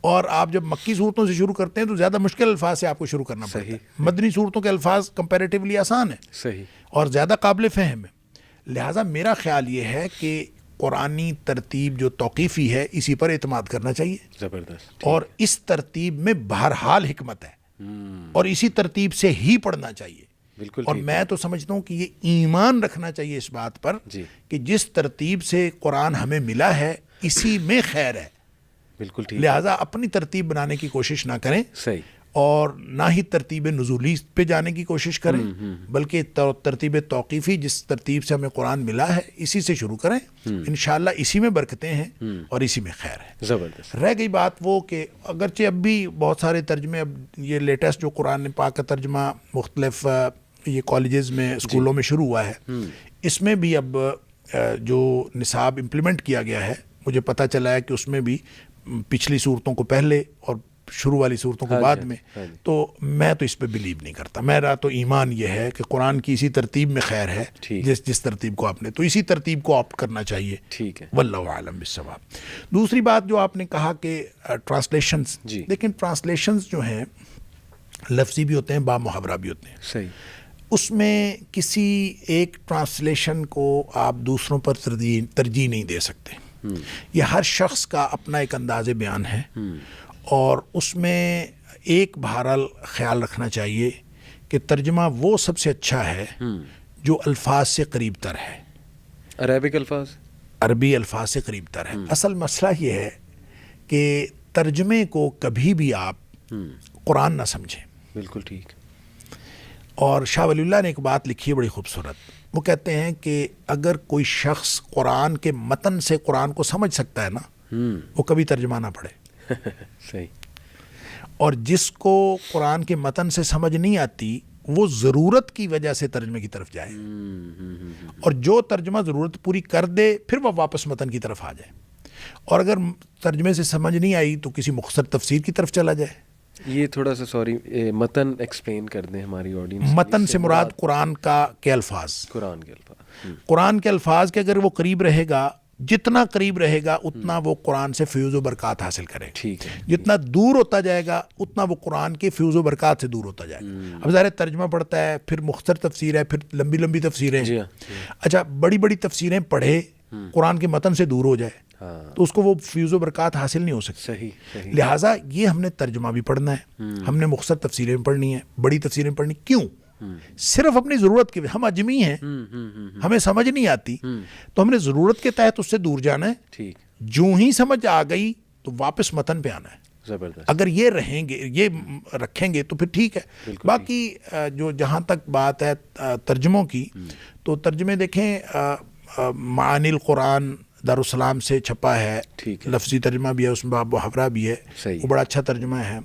اور آپ جب مکی صورتوں سے شروع کرتے ہیں تو زیادہ مشکل الفاظ سے آپ کو شروع کرنا پڑتا ہے. مدنی صورتوں کے الفاظ کمپیریٹیولی آسان ہیں صحیح اور زیادہ قابل فہم ہے. لہٰذا میرا خیال یہ ہے کہ قرآنی ترتیب جو توقیفی ہے اسی پر اعتماد کرنا چاہیے, زبردست. اور اس ترتیب میں بہرحال حکمت ہے اور اسی ترتیب سے ہی پڑھنا چاہیے. بالکل. اور میں تو سمجھتا ہوں کہ یہ ایمان رکھنا چاہیے اس بات پر کہ جس ترتیب سے قرآن ہمیں ملا ہے اسی میں خیر ہے. بالکل ٹھیک. لہٰذا اپنی ترتیب بنانے کی کوشش نہ کریں صحیح, اور نہ ہی ترتیب نزولی پہ جانے کی کوشش کریں, بلکہ ترتیب توقیفی جس ترتیب سے ہمیں قرآن ملا ہے اسی سے شروع کریں. انشاءاللہ اسی میں برکتیں ہیں اور اسی میں خیر ہے. زبردست. رہ گئی بات وہ کہ اگرچہ اب بھی بہت سارے ترجمے, اب یہ لیٹسٹ جو قرآن پاک کا ترجمہ مختلف یہ کالجز میں اسکولوں میں شروع ہوا ہے, اس میں بھی اب جو نصاب امپلیمنٹ کیا گیا ہے مجھے پتہ چلا ہے کہ اس میں بھی پچھلی صورتوں کو پہلے اور شروع والی صورتوں کو بعد میں. تو میں تو اس پہ بلیو نہیں کرتا. میرا تو ایمان یہ ہے کہ قرآن کی اسی ترتیب میں خیر ہے, جس ترتیب کو آپ نے, تو اسی ترتیب کو آپٹ کرنا چاہیے. ٹھیک ہے, واللہ اعلم بالصواب. دوسری بات جو آپ نے کہا کہ ٹرانسلیشنز, لیکن ٹرانسلیشنز جو ہیں لفظی بھی ہوتے ہیں, با محاورہ بھی ہوتے ہیں. صحیح. اس میں کسی ایک ٹرانسلیشن کو آپ دوسروں پر ترجیح نہیں دے سکتے. یہ ہر شخص کا اپنا ایک انداز بیان ہے, اور اس میں ایک بہرحال خیال رکھنا چاہیے کہ ترجمہ وہ سب سے اچھا ہے جو الفاظ سے قریب تر ہے. عربک الفاظ, عربی الفاظ سے قریب تر ہے. اصل مسئلہ یہ ہے کہ ترجمے کو کبھی بھی آپ قرآن نہ سمجھیں. بالکل ٹھیک. اور شاہ ولی اللہ نے ایک بات لکھی ہے بڑی خوبصورت. وہ کہتے ہیں کہ اگر کوئی شخص قرآن کے متن سے قرآن کو سمجھ سکتا ہے نا, وہ کبھی ترجمہ نہ پڑھے. صحیح. اور جس کو قرآن کے متن سے سمجھ نہیں آتی وہ ضرورت کی وجہ سے ترجمے کی طرف جائے, اور جو ترجمہ ضرورت پوری کر دے پھر وہ واپس متن کی طرف آ جائے. اور اگر ترجمے سے سمجھ نہیں آئی تو کسی مختصر تفسیر کی طرف چلا جائے. یہ تھوڑا سا متن ایکسپلین کر دیں ہماری آڈینس. متن سے مراد قرآن کے الفاظ. قرآن کے الفاظ. قرآن کے الفاظ کے اگر وہ قریب رہے گا, جتنا قریب رہے گا اتنا وہ قرآن سے فیوز و برکات حاصل کرے. ٹھیک ہے. جتنا دور ہوتا جائے گا اتنا وہ قرآن کے فیوز و برکات سے دور ہوتا جائے گا. اب ظاہر ترجمہ پڑھتا ہے, پھر مختصر تفسیر ہے, پھر لمبی لمبی تفسیریں. اچھا, بڑی بڑی تفسیریں پڑھے, قرآن کے متن سے دور ہو جائے تو اس کو وہ فیوز و برکات حاصل نہیں ہو سکتی. صحیح. لہٰذا یہ ہم نے ترجمہ بھی پڑھنا ہے, ہم نے مختصر تفسیریں پڑھنی ہیں, بڑی تفسیریں پڑھنی. کیوں؟ صرف اپنی ضرورت کے, ہم اجمی ہیں, ہمیں سمجھ نہیں آتی, تو ہم نے ضرورت کے تحت اس سے دور جانا ہے. ٹھیک. جو ہی سمجھ آ گئی تو واپس متن پہ آنا ہے. زبردست. اگر یہ رکھیں گے تو پھر ٹھیک ہے. باقی جو جہاں تک بات ہے ترجموں کی, تو ترجمے دیکھیں, معانی القرآن دارالسلام سے چھپا ہے, لفظی ترجمہ بھی ہے, اس میں باب محاورہ بھی ہے, وہ بڑا اچھا ترجمہ ہے.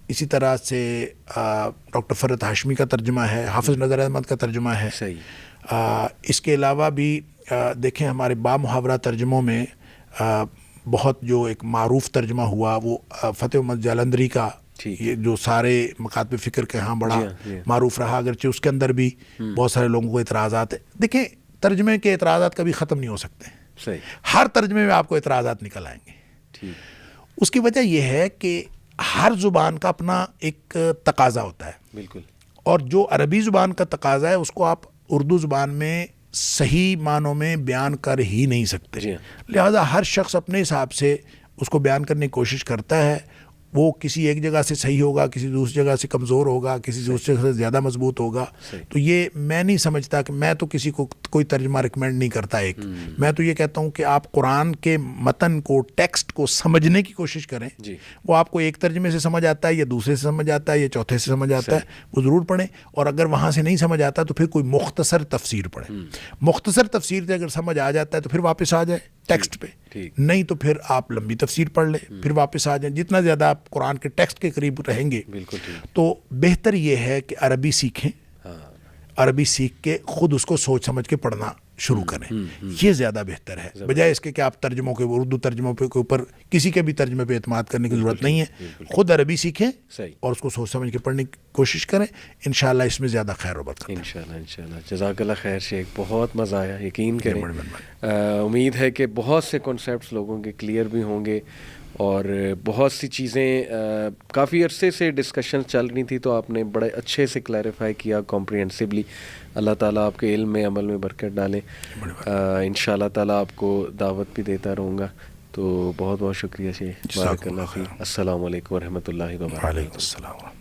اسی طرح سے ڈاکٹر فرت ہاشمی کا ترجمہ ہے, حافظ نظر احمد کا ترجمہ ہے. اس کے علاوہ بھی دیکھیں ہمارے با محاورہ ترجموں میں بہت جو ایک معروف ترجمہ ہوا وہ فتح محمد جالندری کا, یہ جو سارے مکاتب فکر کے ہاں بڑا معروف رہا, اگرچہ اس کے اندر بھی بہت سارے لوگوں کو اعتراضات ہیں. دیکھیں ترجمے کے اعتراضات کبھی ختم نہیں ہو سکتے. ہر ترجمے میں آپ کو اعتراضات نکل آئیں گے. اس کی وجہ یہ ہے کہ ہر زبان کا اپنا ایک تقاضا ہوتا ہے. بالکل. اور جو عربی زبان کا تقاضا ہے اس کو آپ اردو زبان میں صحیح معنوں میں بیان کر ہی نہیں سکتے. لہذا ہر شخص اپنے حساب سے اس کو بیان کرنے کی کوشش کرتا ہے. وہ کسی ایک جگہ سے صحیح ہوگا, کسی دوسری جگہ سے کمزور ہوگا, کسی دوسری جگہ سے زیادہ مضبوط ہوگا. تو یہ میں نہیں سمجھتا کہ میں تو کسی کو کوئی ترجمہ ریکمینڈ نہیں کرتا. میں تو یہ کہتا ہوں کہ آپ قرآن کے متن کو, ٹیکسٹ کو سمجھنے کی کوشش کریں. وہ آپ کو ایک ترجمے سے سمجھ آتا ہے یا دوسرے سے سمجھ آتا ہے یا چوتھے سے سمجھ آتا ہے, وہ ضرور پڑھیں. اور اگر وہاں سے نہیں سمجھ آتا تو پھر کوئی مختصر تفسیر پڑھیں. مختصر تفسیر سے اگر سمجھ آ جاتا ہے تو پھر واپس آ جائے ٹیکسٹ پہ, نہیں تو پھر آپ لمبی تفسیر پڑھ لیں, پھر واپس آ جائیں. جتنا زیادہ آپ قرآن کے ٹیکسٹ کے قریب رہیں گے تو بہتر یہ ہے کہ عربی سیکھیں. عربی سیکھ کے خود اس کو سوچ سمجھ کے پڑھنا شروع کریں. یہ زیادہ بہتر ہے بجائے اس کے کہ آپ ترجموں کے, اردو ترجموں کے اوپر کسی کے بھی ترجمے پہ اعتماد کرنے کی ضرورت نہیں ہے. خود عربی سیکھیں اور اس کو سوچ سمجھ کے پڑھنے کی کوشش کریں. انشاءاللہ اس میں زیادہ خیر و برکت ہے. انشاءاللہ. جزاک اللہ خیر شیخ, بہت مزہ آیا. یقین کریں, امید ہے کہ بہت سے کنسیپٹس لوگوں کے کلیئر بھی ہوں گے اور بہت سی چیزیں کافی عرصے سے ڈسکشن چل رہی تھی، تو آپ نے بڑے اچھے سے کلیریفائی کیا کمپریہنسولی. اللہ تعالیٰ آپ کے علم میں عمل میں برکت ڈالے. ان شاء اللہ تعالیٰ آپ کو دعوت بھی دیتا رہوں گا. تو بہت بہت شکریہ شیخ. بارک اللہ فیک. السلام علیکم ورحمۃ اللہ وبرکاتہ. وعلیکم السلام.